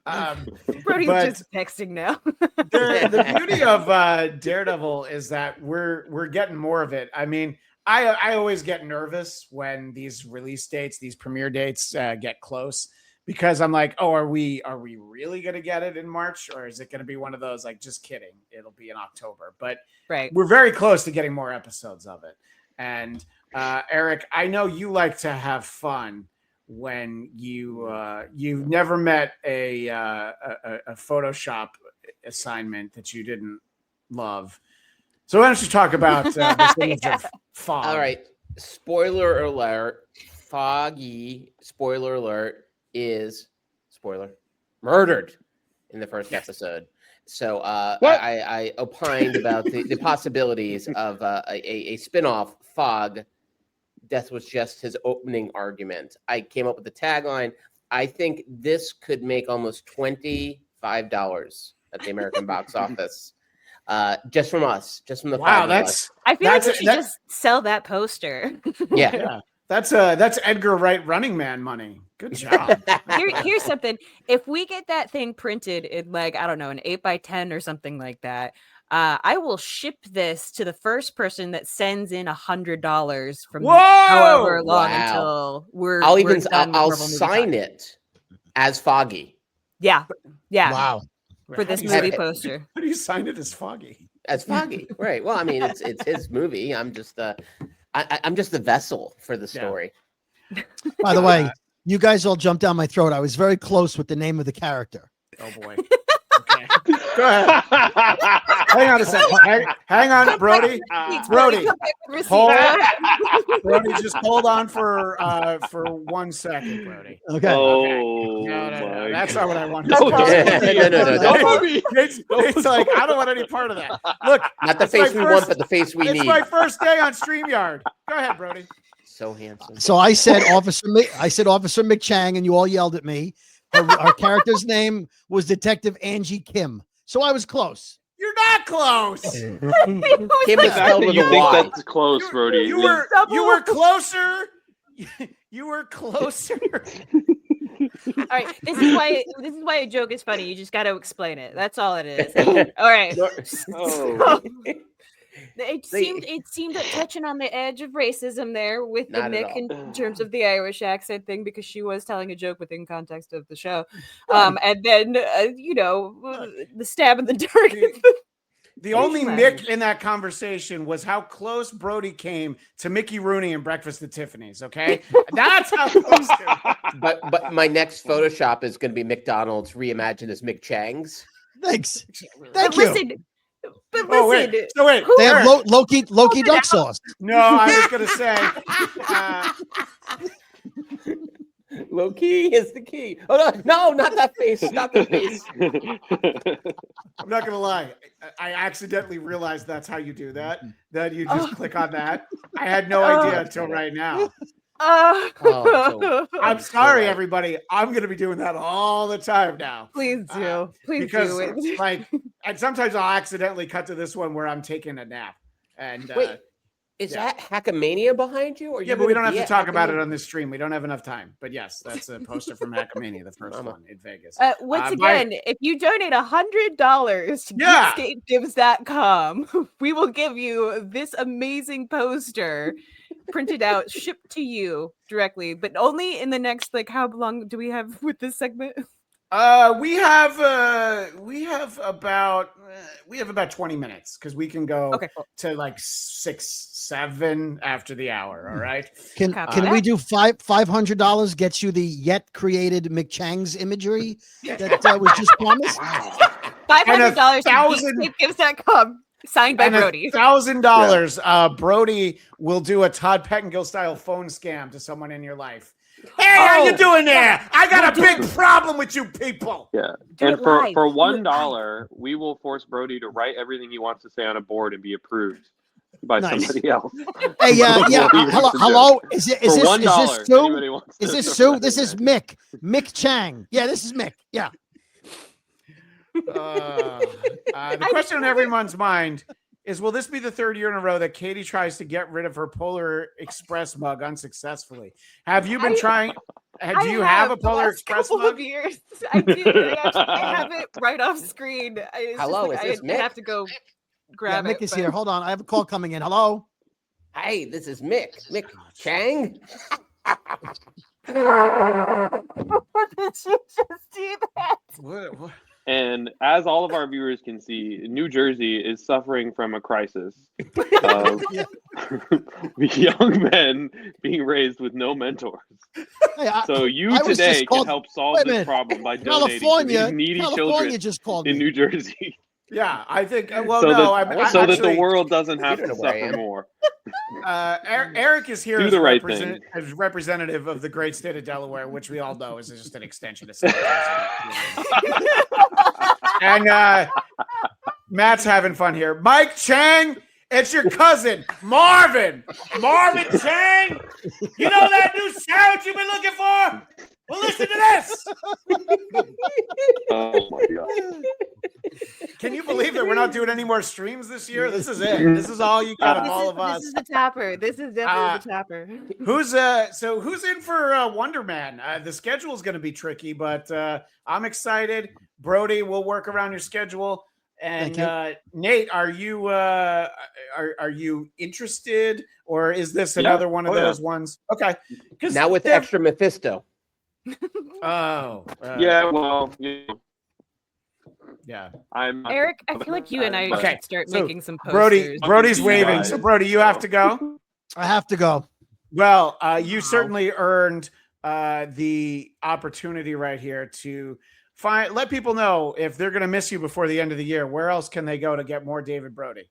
Brody's but- just texting now. the beauty of Daredevil is that we're getting more of it. I mean, I always get nervous when these release dates, these premiere dates get close, because I'm like, oh, are we really going to get it in March, or is it going to be one of those like, just kidding, it'll be in October? But Right. we're very close to getting more episodes of it. And Eric, I know you like to have fun when you've never met a Photoshop assignment that you didn't love. So why don't you talk about this image of fog? All right. Spoiler alert. Foggy, spoiler alert, is murdered in the first episode. So I opined about the possibilities of a spin-off, Fog. Death was just his opening argument. I came up with the tagline. I think this could make almost $25 at the American box office. Just from us, just from the Wow, five of us. I feel like That's- we should just sell that poster. Yeah. That's Edgar Wright Running Man money. Good job. Here's something. If we get that thing printed in like, I don't know, an 8x10 or something like that, I will ship this to the first person that sends in $100 from Whoa! however long Wow. until we're I'll Marvel movie sign time. it as Foggy. Yeah. Wow. For this How do you- movie poster. How do you sign it as Foggy? As Foggy, right? Well, I mean, it's his movie. I'm just I'm just the vessel for the story. By the way, you guys all jumped down my throat. I was very close with the name of the character. Oh boy. Okay. Go ahead. Hang on a second. Hang on, Brody. Brody, come back with hold- receipts. Brody, just hold on for 1 second, Brody. Okay. Oh No, my that's God. not what I want. No, No, don't. It's like I don't want any part of that. Look, Not the it's my face we first- want, but the face we it's need. my first day on StreamYard. Go ahead, Brody. So handsome. So I said Officer McChang, and you all yelled at me. Our character's name was Detective Angie Kim. So I was close. You're not close. Kim The is fact spelled that with you a think Y. that's close, Brody. You were closer. You were closer. All right. This is why a joke is funny. You just got to explain it. That's all it is. All right. Oh. It seemed touching on the edge of racism there with the Not at Mick all. in terms of the Irish accent thing, because she was telling a joke within context of the show. And then the stab in the dark. The only Mick in that conversation was how close Brody came to Mickey Rooney in Breakfast at Tiffany's. Okay, that's how close. But my next Photoshop is going to be McDonald's reimagined as McChang's. Thanks. But Thank you. listen, but Oh listen. wait, so wait. They have Eric. Loki duck sauce. No, I was gonna say. Low key is the key. Oh no, not that face. Not the face. I'm not gonna lie. I accidentally realized that's how you do that. That you just click on that. I had no idea until right now. I'm sorry, everybody. I'm gonna be doing that all the time now. Please do. Please Because do it. like, and sometimes I'll accidentally cut to this one where I'm taking a nap. And Wait, is that Hackamania behind you? Or yeah, but we don't have to talk about it on this stream. We don't have enough time. But yes, that's a poster from Hackamania, the first one in Vegas. Once again, if you donate $100 to Geekscape.com, we will give you this amazing poster printed out, shipped to you directly, but only in the next, like, how long do we have with this segment? We have about 20 minutes because we can go to like 6, 7 after the hour. All right. Can we do $500 gets you the yet created McChang's imagery that was just promised? $500 to Geekscape.com. Signed by Brody. $1,000. Brody will do a Todd Pettengill style phone scam to someone in your life. Hey, how you doing there? I got a big problem with you people. Yeah, and for $1, we will force Brody to write everything he wants to say on a board and be approved by somebody else. Hey, hello. Is this Sue? Is this Sue? This is Mick Chang. Yeah, this is Mick. Yeah. The question on everyone's mind is, will this be the third year in a row that Katie tries to get rid of her Polar Express mug unsuccessfully? Have you been trying? Do you have a Polar Express mug? Years. I do. I have it right off screen. Hello, is this Mick? I have to go grab Mick is here. Hold on. I have a call coming in. Hello. Hey, this is Mick. Mick Chang. Did you just do that? What? And as all of our viewers can see, New Jersey is suffering from a crisis of young men being raised with no mentors. So you today can help solve this problem by donating to these needy children in New Jersey. Yeah, I think. So that the world doesn't have to suffer more. Eric is here as representative of the great state of Delaware, which we all know is just an extension of South Jersey. And Matt's having fun here. Mike Chang, it's your cousin, Marvin. Marvin Chang. You know that new sound you've been looking for? Well, listen to this. Oh my God. Can you believe that we're not doing any more streams this year? This is it. This is all you got of all of us. This is the topper. This is definitely the topper. Who's in for Wonder Man? The schedule is going to be tricky, but I'm excited. Brody, we'll work around your schedule. And Nate, are you interested, or is this another one of those ones? Okay, now with extra Mephisto. Yeah. Eric, I feel like you and I should start making some posters. Brody's waving. So Brody, you have to go. I have to go. Well, you certainly earned the opportunity right here to let people know if they're going to miss you before the end of the year. Where else can they go to get more David Brody?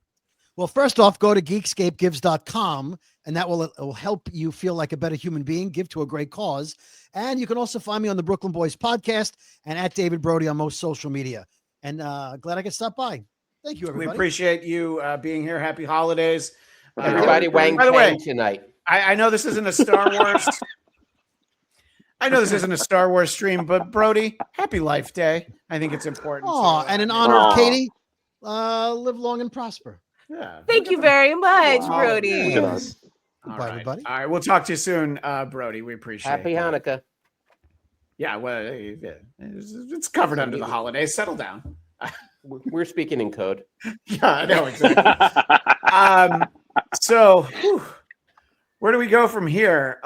Well, first off, go to geekscapegives.com, and that will help you feel like a better human being, give to a great cause. And you can also find me on the Brooklyn Boys podcast and at David Brody on most social media. And glad I could stop by. Thank you, everybody. We appreciate you being here. Happy holidays. Everybody Wang Chang tonight. I know this isn't a Star Wars. I know this isn't a Star Wars stream, but Brody, happy Life Day. I think it's important. Oh, and in honor of Katie, live long and prosper. Yeah. Thank you very much, Brody. Bye, everybody. All right, we'll talk to you soon, Brody. We appreciate it. Happy Hanukkah. Yeah, well, it's covered under the holidays. Settle down. We're speaking in code. Yeah, I know exactly. Where do we go from here?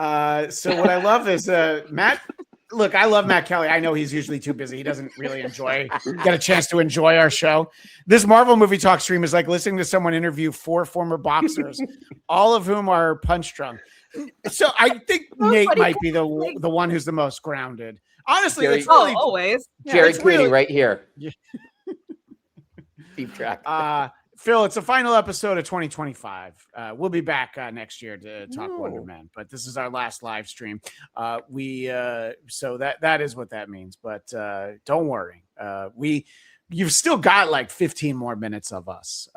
So what I love is Matt. look, I love Matt Kelly. I know he's usually too busy. He doesn't really get a chance to enjoy our show. This Marvel Movie Talk stream is like listening to someone interview 4 former boxers, all of whom are punch drunk. So I think Nate might be the one who's the most grounded. Honestly, Jerry, it's really always. Jerry it's Queenie really- right here. Yeah. Keep track. Phil, it's the final episode of 2025. We'll be back next year to talk Wonder Man, but this is our last live stream. So that is what that means. But don't worry, you've still got like 15 more minutes of us.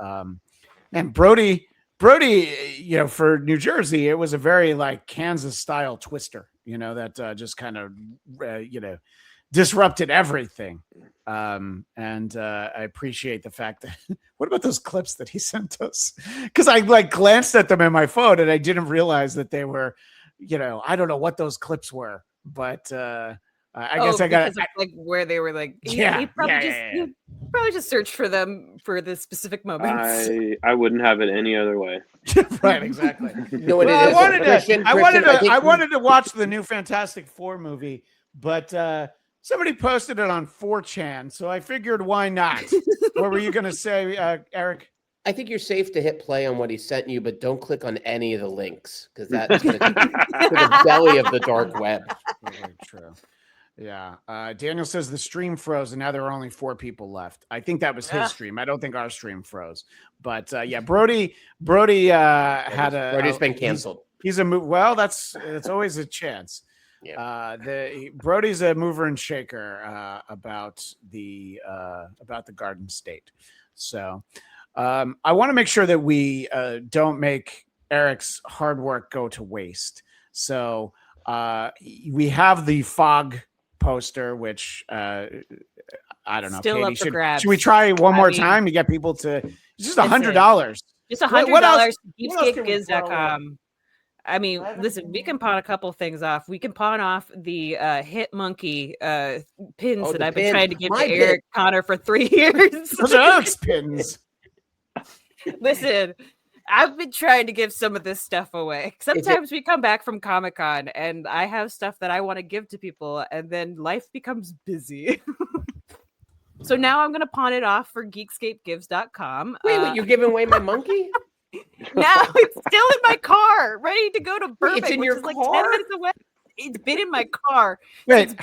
And Brody, for New Jersey, it was a very like Kansas style twister. That just kind of disrupted everything. And I appreciate the fact that what about those clips that he sent us? Because I like glanced at them in my phone and I didn't realize that they were, I don't know what those clips were, but I guess I got like where they were like, he probably just searched for them for the specific moments. I wouldn't have it any other way. Right, exactly. No, I wanted to watch the new Fantastic Four movie, but somebody posted it on 4chan, so I figured why not? What were you going to say, Eric? I think you're safe to hit play on what he sent you, but don't click on any of the links because that's going to the belly of the dark web. Very true. Yeah. Daniel says the stream froze and now there are only 4 people left. I think that was his stream. I don't think our stream froze. But Brody Brody's been canceled. He's a well, that's always a chance. Yeah. Brody's a mover and shaker about the Garden State. So I want to make sure that we don't make Eric's hard work go to waste. So we have the fog poster, which I don't know. Still Katie, up for grabs. should we try one more time to get people to? It's just $100. Just $100. Geekscape.com. I mean, listen, we can pawn a couple things off. We can pawn off the Hit Monkey pins that I've been trying to give to Eric Conner for 3 years. Those are Eric's pins. Listen, I've been trying to give some of this stuff away. Sometimes we come back from Comic-Con and I have stuff that I want to give to people and then life becomes busy. So now I'm going to pawn it off for geekscapegives.com. Wait, you're giving away my monkey? Now it's still in my car, ready to go to Burbank, it's in your which is car? like 10 minutes away. It's been in my car. Wait,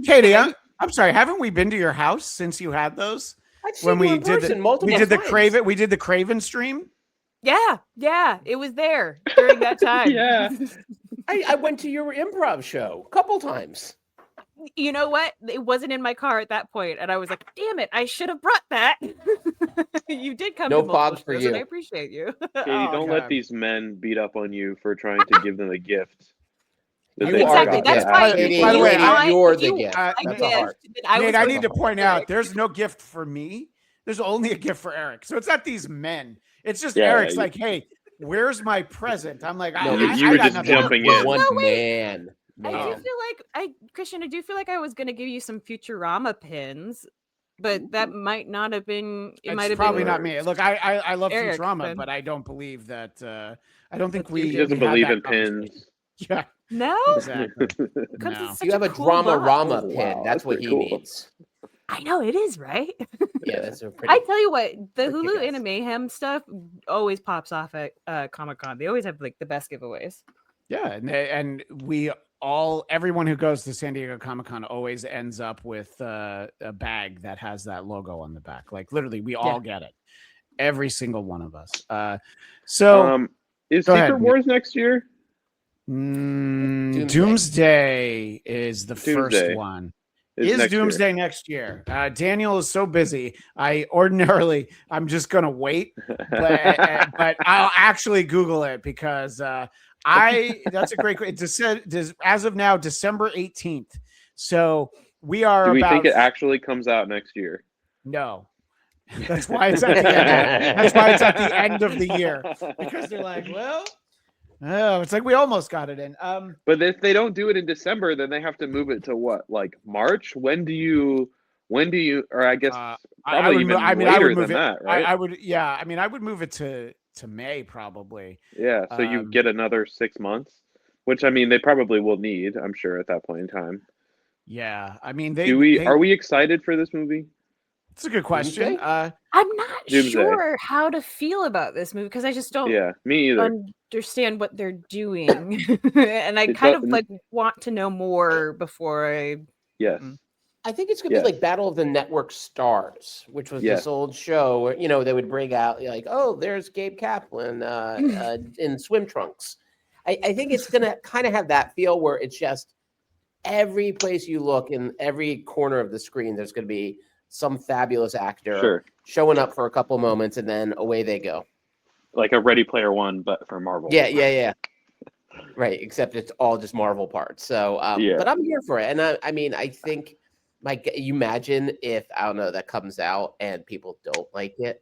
Katie, I'm sorry, haven't we been to your house since you had those? When we did the Craven stream? Yeah, it was there during that time. Yeah. I went to your improv show a couple times. You know what? It wasn't in my car at that point, and I was like, "Damn it! I should have brought that." You did come. No to fogs for shows, you. and I appreciate you. Katie, don't let these men beat up on you for trying to give them a gift. Exactly. That's why. By the way, you're the gift. That's a heart. Nate, I need to point out, there's no gift for me. There's only a gift for Eric. So it's not these men. It's just Eric's like, "Hey, where's my present?" I'm like, you were got just nothing. jumping in. One man. I do feel like Christian, I do feel like I was going to give you some Futurama pins, but that might not have been. It might have probably been not me. Look, I love Eric's Futurama, pin. but I don't believe that. I don't think He doesn't believe in pins. Yeah, no. exactly. No. You have a cool Drama-Rama box. pin. Wow, that's what pretty he cool. needs. I know it is, right? Yeah, that's a pretty. I tell you what, the pretty Hulu kick-ass. Anime Mayhem stuff always pops off at Comic-Con. They always have like the best giveaways. Yeah, and everyone who goes to San Diego Comic-Con always ends up with a bag that has that logo on the back. Like literally, we all get it. Every single one of us. Is go Secret ahead. Wars next year? Doomsday is the first one. Is Doomsday next year? Daniel is so busy. I'm just gonna wait, but I'll actually Google it because that's a great. It's as of now December 18th. So we are. Do we think it actually comes out next year? No. That's why it's at the end. That's why it's at the end of the year because they're like, well. Oh, it's like we almost got it in. But if they don't do it in December, then they have to move it to what, like March? When do you? Or I guess probably later than that, right? I would. Yeah, I mean, I would move it to May probably. Yeah, so you get another 6 months, which I mean they probably will need, I'm sure, at that point in time. Yeah, I mean, Are we excited for this movie? It's a good question. I'm not Doomsday. sure how to feel about this movie because I just don't Yeah, me either. understand what they're doing. And I It kind of doesn't- like want to know more before I Yes. I think it's gonna be like Battle of the Network Stars, which was Yes. this old show where they would bring out like, oh, there's Gabe Kaplan in swim trunks. I think it's gonna kind of have that feel where it's just every place you look in every corner of the screen, there's gonna be some fabulous actor showing up for a couple moments, and then away they go. Like a Ready Player One, but for Marvel. Yeah. Right, except it's all just Marvel parts. So, but I'm here for it, and I mean, I think. You imagine if I don't know that comes out and people don't like it.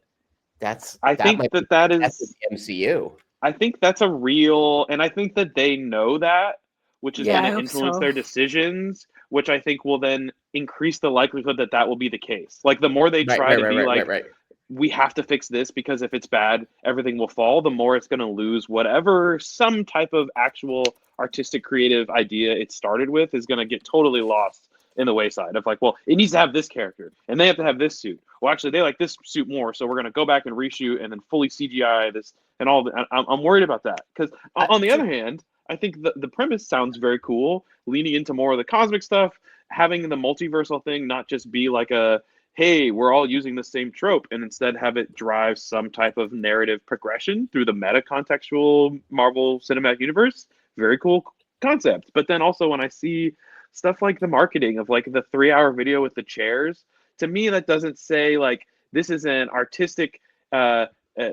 I think that is the MCU. I think that's a real, and I think that they know that, which is going to influence their decisions, which I think will then increase the likelihood that that will be the case. Like the more they try to be like, we have to fix this because if it's bad, everything will fall. The more it's going to lose whatever some type of actual artistic creative idea it started with is going to get totally lost in the wayside of like, well, it needs to have this character and they have to have this suit. Well, actually, they like this suit more, so we're going to go back and reshoot and then fully CGI this and all. I'm worried about that because on the other hand, I think the premise sounds very cool, leaning into more of the cosmic stuff, having the multiversal thing not just be like a, hey, we're all using the same trope, and instead have it drive some type of narrative progression through the meta-contextual Marvel Cinematic Universe. Very cool concept. But then also when I see stuff like the marketing of like the 3-hour video with the chairs, to me that doesn't say like this is an artistic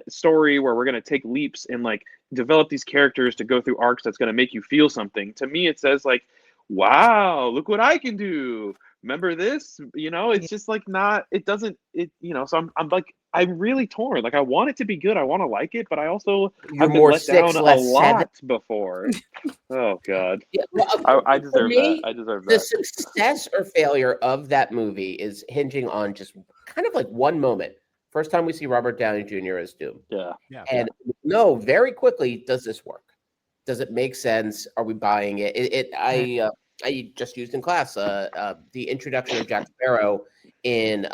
story where we're going to take leaps and like develop these characters to go through arcs that's going to make you feel something. To me it says like, wow, look what I can do. Remember this? It's just like not, it doesn't, so I'm like, I'm really torn. Like I want it to be good. I want to like it, but I also have been let down a lot before. Oh God. Yeah, well, I deserve that. I deserve that. The success or failure of that movie is hinging on just kind of like one moment. First time we see Robert Downey Jr. as Doom. Yeah. And no, very quickly, does this work? Does it make sense? Are we buying it? I just used in class the introduction of Jack Sparrow in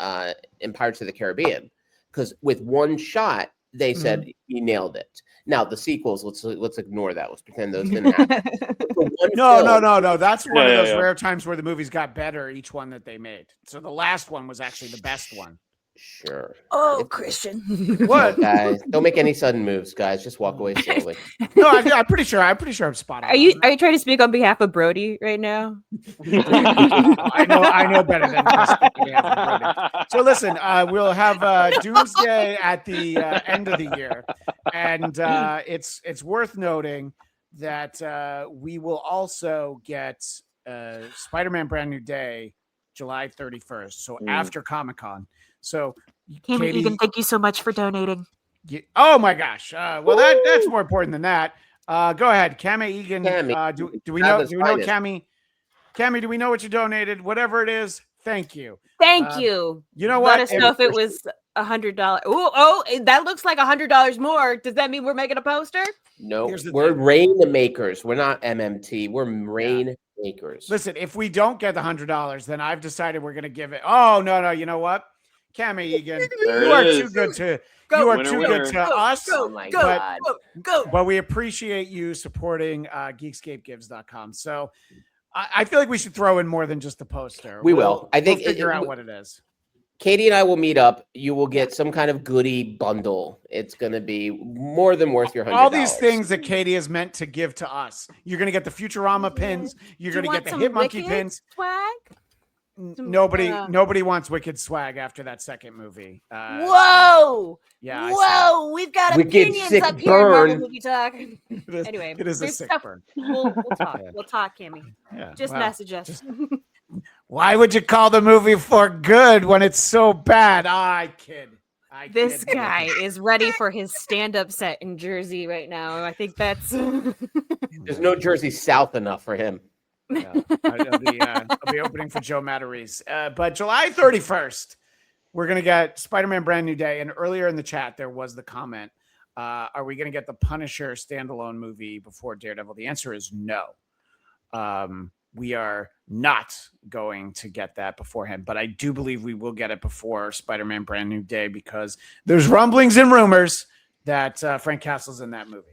Pirates of the Caribbean, because with one shot they said he nailed it. Now the sequels, let's ignore that. Let's pretend those didn't happen. No. That's one of those rare times where the movies got better each one that they made. So the last one was actually the best one. Sure. Oh, Christian. What? Guys, don't make any sudden moves, guys. Just walk away slowly. No, I'm pretty sure I'm spot on. Are you trying to speak on behalf of Brody right now? I know better than Brody. So listen, we'll have Doomsday at the end of the year, and it's worth noting that we will also get Spider-Man Brand New Day July 31st, so after Comic-Con. So Katie, Egan, thank you so much for donating. Oh my gosh! Well, that's more important than that. Go ahead, Cami Egan. Do we know Cami? Cami, do we know what you donated? Whatever it is, thank you. Thank you. You know what? Let us know if it was $100. Oh, that looks like $100 more. Does that mean we're making a poster? No, we're rainmakers. We're not MMT. We're rainmakers. Listen, if we don't get the $100, then I've decided we're going to give it. Oh no! You know what? Cami Egan, you are too good to us. Oh my God. But we appreciate you supporting GeekscapeGives.com. So I feel like we should throw in more than just the poster. We will. I think we'll figure out what it is. Katie and I will meet up. You will get some kind of goodie bundle. It's going to be more than worth your $100. All these things that Katie has meant to give to us. You're going to get the Futurama pins. You're going to get the Hit Monkey pins. Swag? Nobody wants Wicked swag after that second movie. Whoa! Yeah. Whoa! We've got opinions up here in Marvel Movie Talk. Anyway, it is a sick burn. We'll talk. We'll talk, Kimmy. Yeah, just message us. Why would you call the movie For Good when it's so bad? I kid. This guy is ready for his stand-up set in Jersey right now. I think that's. There's no Jersey South enough for him. Yeah, I'll be opening for Joe Matarese. But July 31st, we're going to get Spider-Man Brand New Day. And earlier in the chat, there was the comment, are we going to get the Punisher standalone movie before Daredevil? The answer is no. we are not going to get that beforehand, but I do believe we will get it before Spider-Man Brand New Day because there's rumblings and rumors that Frank Castle's in that movie.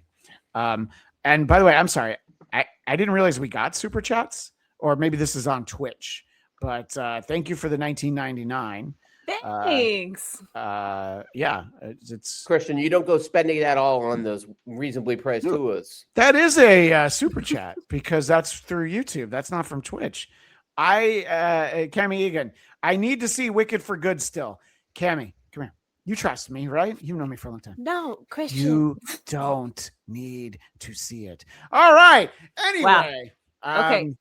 And by the way, I'm sorry, I didn't realize we got super chats, or maybe this is on Twitch, but thank you for the 1999. Thanks. Yeah, it's Christian, you don't go spending that all on those reasonably priced tours. that is a super chat because that's through YouTube. That's not from Twitch. Cammy Egan, I need to see Wicked for Good still. Cammy, come here. You trust me, right? You know me for a long time. No, Christian. You don't need to see it. All right. Anyway. Okay.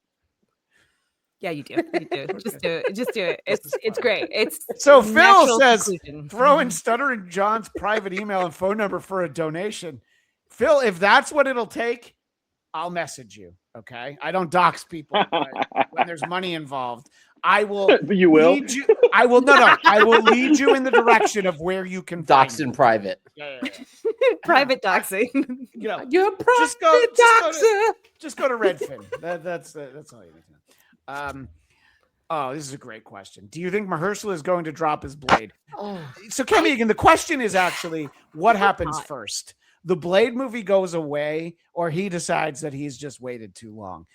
Yeah, you do. You do. Just do it. Just do it. It's great. It's So Phil natural says, conclusion. throw in Stuttering John's private email and phone number for a donation. Phil, if that's what it'll take, I'll message you. Okay. I don't dox people but when there's money involved. I will. You will. Lead you, I will. No. I will lead you in the direction of where you can Docs find in it. private. Yeah. Private doxing. You know, You're a private just go to Redfin. That's all you need to know. Oh, this is a great question. Do you think Mahershala is going to drop his blade? So, Cammy, again, the question is actually what happens first? The Blade movie goes away, or he decides that he's just waited too long.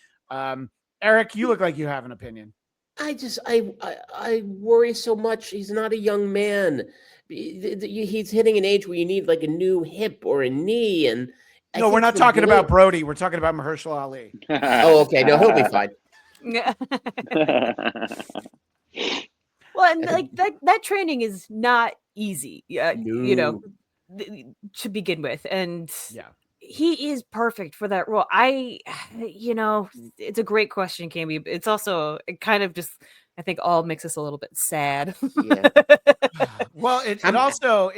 Eric, you look like you have an opinion. I worry so much. He's not a young man. He's hitting an age where you need like a new hip or a knee. And No, we're not talking about Brody. We're talking about Mahershala Ali. Oh, okay. No, he'll be fine. Well, and like that training is not easy. You know, to begin with, and Yeah. he is perfect for that role. It's a great question, Cammy. It's also it kind of just I think all makes us a little bit sad. Yeah. Well, it also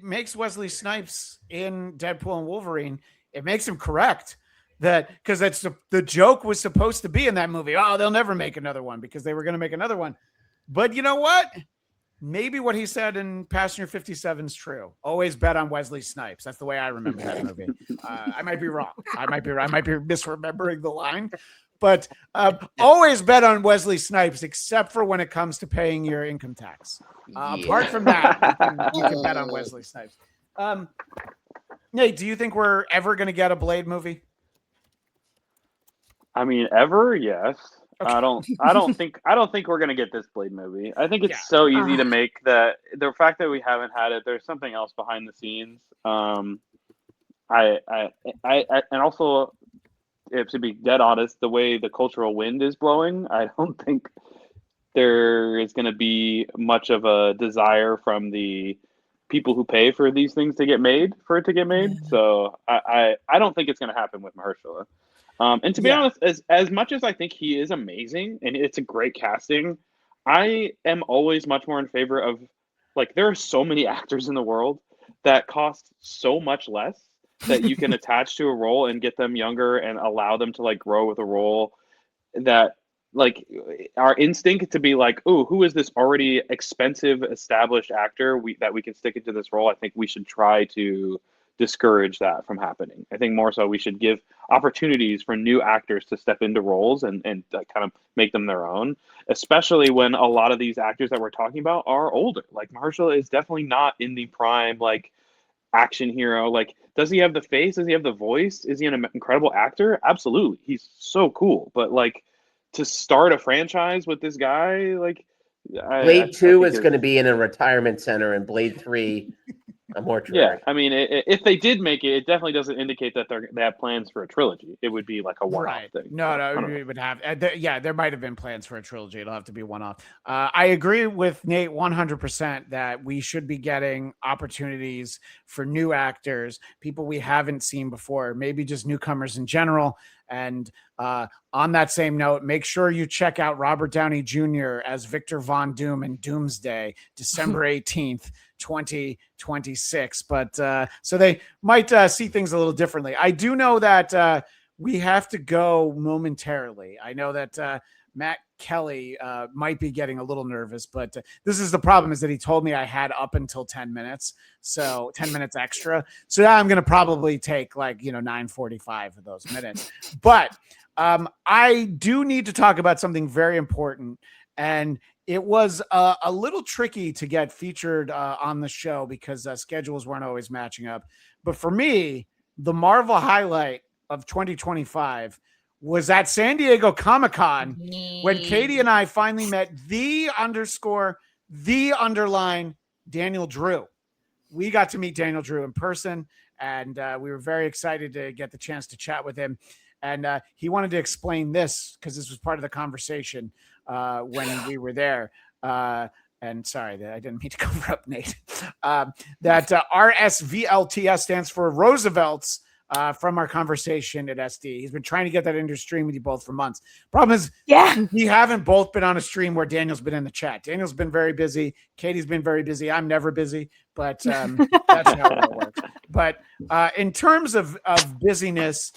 makes Wesley Snipes in Deadpool and Wolverine. It makes him correct that because that's the joke was supposed to be in that movie. Oh, they'll never make another one because they were going to make another one. But you know what? Maybe what he said in Passenger 57 is true. Always bet on Wesley Snipes. That's the way I remember that movie. I might be wrong. I might be misremembering the line. But always bet on Wesley Snipes, except for when it comes to paying your income tax. Apart from that, you can bet on Wesley Snipes. Nate, do you think we're ever going to get a Blade movie? I mean, ever? Yes. Okay. I don't think we're gonna get this Blade movie. I think it's so easy to make that. The fact that we haven't had it, there's something else behind the scenes. And also, to be dead honest, the way the cultural wind is blowing, I don't think there is going to be much of a desire from the people who pay for these things to get made for it to get made. So I don't think it's going to happen with Mahershala. And to be honest, as much as I think he is amazing and it's a great casting, I am always much more in favor of, like, there are so many actors in the world that cost so much less that you can attach to a role and get them younger and allow them to like grow with a role, that like our instinct to be like, oh, who is this already expensive established actor that we can stick into this role? I think we should try to discourage that from happening. I think more so we should give opportunities for new actors to step into roles and kind of make them their own, especially when a lot of these actors that we're talking about are older. Like Mahershala is definitely not in the prime like action hero. Like, does he have the face? Does he have the voice? Is he an incredible actor? Absolutely. He's so cool. But like, to start a franchise with this guy, like Blade 2 is going to be in a retirement center, and Blade 3 a mortuary. Yeah, I mean, if they did make it, it definitely doesn't indicate that they have plans for a trilogy. It would be like a one-off thing. No, we would have. There might have been plans for a trilogy. It'll have to be one-off. I agree with Nate 100% that we should be getting opportunities for new actors, people we haven't seen before, maybe just newcomers in general. And on that same note, make sure you check out Robert Downey Jr. as Victor Von Doom in Doomsday, December 18th, 2026. But so they might see things a little differently. I do know that we have to go momentarily. I know that Matt Kelly might be getting a little nervous, but this is the problem, is that he told me I had up until 10 minutes. So 10 minutes extra. So now I'm going to probably take 9:45 of those minutes. But I do need to talk about something very important, and it was a little tricky to get featured on the show because schedules weren't always matching up. But for me, the Marvel highlight of 2025 was at San Diego Comic-Con when Katie and I finally met the Daniel Drew. We got to meet Daniel Drew in person, and we were very excited to get the chance to chat with him. And he wanted to explain this because this was part of the conversation when we were there. And sorry, I didn't mean to cover up Nate. That RSVLTS stands for Roosevelt's from our conversation at SD. He's been trying to get that into stream with you both for months. Problem is, we haven't both been on a stream where Daniel's been in the chat. Daniel's been very busy. Katie's been very busy. I'm never busy, but that's how it works. But in terms of busyness,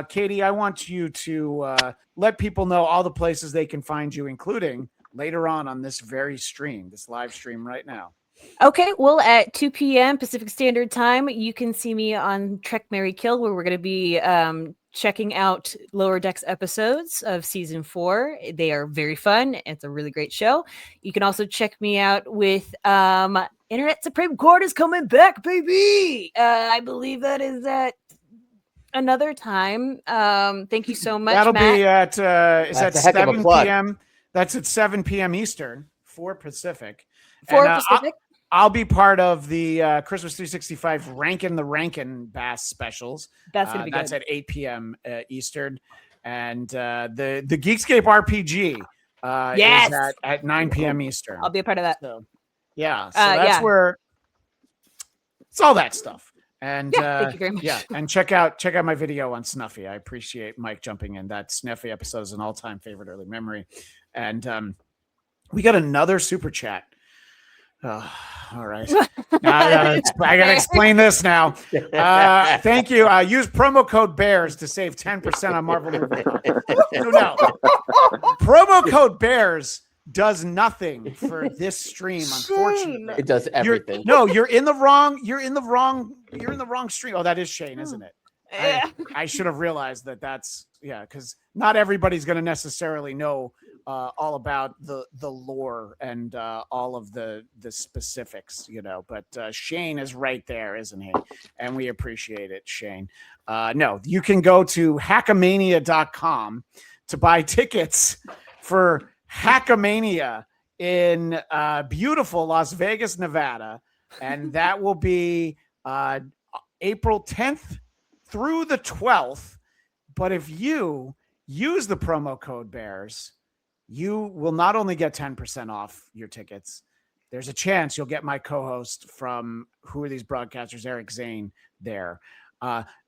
Katie, I want you to let people know all the places they can find you, including later on this very stream, this live stream right now. Okay, well, at 2 p.m. Pacific Standard Time, you can see me on Trek, Marry, Kill, where we're going to be checking out Lower Decks episodes of Season 4. They are very fun. It's a really great show. You can also check me out with Internet Supreme Court is coming back, baby! I believe that is at another time. Thank you so much, That'll Matt. be at is that That's a heck of a 7 plug. p.m. That's at 7 p.m. Eastern, 4 Pacific. 4 And, Pacific. I'll be part of the Christmas 365 Rankin' the Rankin' Bass specials. That's going to be That's good. at 8 p.m. Eastern. And the Geekscape RPG is at 9 p.m. Eastern. I'll be a part of that. So that's where it's all that stuff. And thank you very much. Yeah, and check out my video on Snuffy. I appreciate Mike jumping in. That Snuffy episode is an all-time favorite early memory. And we got another super chat. Oh, all right. I gotta explain this now. Thank you. Use promo code BEARS to save 10% on Marvel movie. No. Promo code BEARS does nothing for this stream, unfortunately. It does everything. You're in the wrong stream. Oh, that is Shane, isn't it? I should have realized that's because not everybody's going to necessarily know all about the lore and all of the specifics, but Shane is right there, isn't he? And we appreciate it, Shane. No, you can go to hackamania.com to buy tickets for Hackamania in beautiful Las Vegas, Nevada. And that will be April 10th through the 12th. But if you use the promo code BEARS, you will not only get 10% off your tickets, there's a chance you'll get my co-host from Who Are These Broadcasters, Eric Zane, there.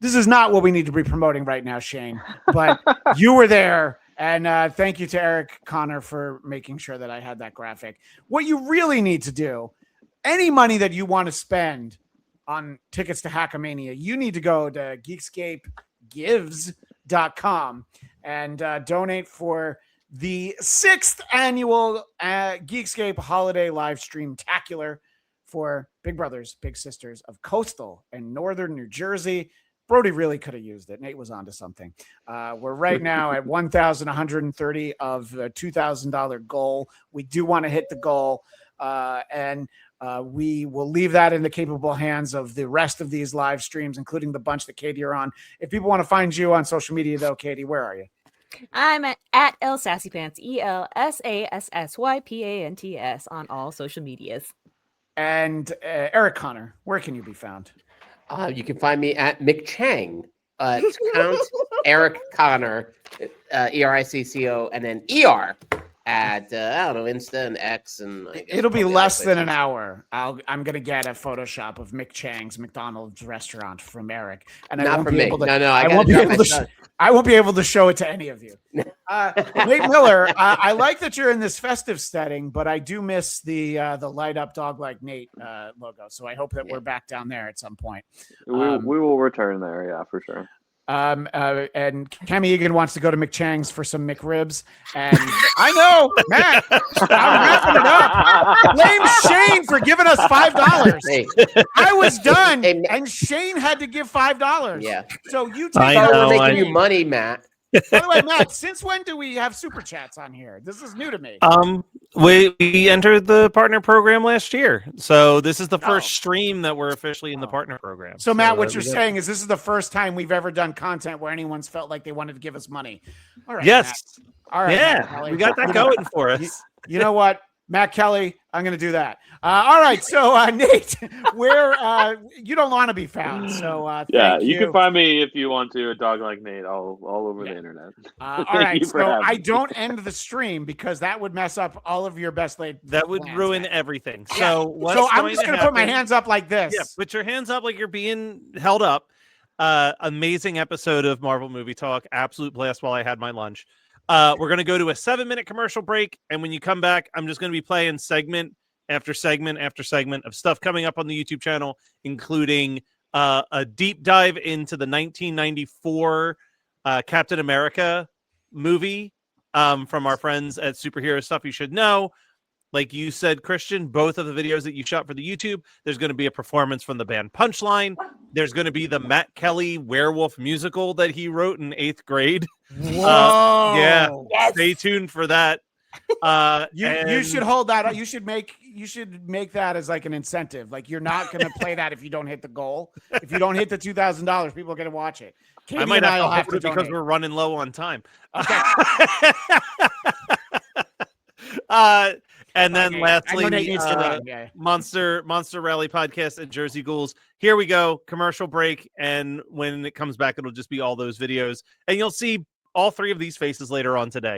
This is not what we need to be promoting right now, Shane, but you were there. And thank you to Eric Conner for making sure that I had that graphic. What you really need to do, any money that you want to spend on tickets to Hackamania, you need to go to geekscapegives.com and donate for the 6th annual Geekscape Holiday Live Stream-tacular for Big Brothers, Big Sisters of Coastal and Northern New Jersey. Brody really could have used it. Nate was onto something. We're right now at 1,130 of the $2,000 goal. We do want to hit the goal, and we will leave that in the capable hands of the rest of these live streams, including the bunch that Katie are on. If people want to find you on social media, though, Katie, where are you? I'm at El Sassypants, ELSASSYPANTS on all social medias. And Eric Conner, where can you be found? You can find me at McChang. It's Count Eric Conner, ERICCO, and then ER at Insta and X, and it'll be less than an hour. I'm gonna get a Photoshop of Mick Chang's McDonald's restaurant from Eric, and I won't be able to. I won't be able to show it to any of you. Nate Miller, I like that you're in this festive setting, but I do miss the light up dog like Nate logo. So I hope that we're back down there at some point. We will return there, yeah, for sure. And Cami Egan wants to go to McChang's for some McRibs. And I know, Matt, I'm wrapping it up. Blame Shane for giving us $5. Hey. I was done, and Shane had to give $5. Yeah. So you take we're making you money, Matt. By the way, Matt, since when do we have super chats on here? This is new to me. We entered the partner program last year, so this is the first Oh. stream that we're officially in the partner program. So Matt, what you're saying is this is the first time we've ever done content where anyone's felt like they wanted to give us money. All right. Yes. Matt. All right. Yeah, Matt Kelly. we got that going for us. You know what, Matt Kelly, I'm going to do that. All right. So Nate, where you don't want to be found. So Yeah, thank you can find me if you want to. A dog like Nate, all over the internet. all Thank right. you for So having I me. don't end the stream because that would mess up all of your best laid. That would plans, ruin Matt. everything. Yeah. So what's So I'm going just to going to put my happen- hands up like this. Yeah, put your hands up like you're being held up. Amazing episode of Marvel Movie Talk. Absolute blast while I had my lunch. We're going to go to a 7-minute commercial break. And when you come back, I'm just going to be playing segment after segment after segment of stuff coming up on the YouTube channel, including a deep dive into the 1994 Captain America movie from our friends at Superhero Stuff You Should Know. Like you said, Christian, both of the videos that you shot for the YouTube, there's going to be a performance from the band Punchline. There's going to be the Matt Kelly werewolf musical that he wrote in 8th grade. Whoa. Yeah. Yes. Stay tuned for that. You should hold that. You should make that as like an incentive. Like you're not going to play that if you don't hit the goal. If you don't hit the $2,000, people are going to watch it. Katie I might and have to will hold it because donate. we're running low on time. Okay. And then Okay, lastly, I know Nate needs to run. Yeah. Monster Rally Podcast and Jersey Ghouls. Here we go. Commercial break. And when it comes back, it'll just be all those videos. And you'll see all 3 of these faces later on today.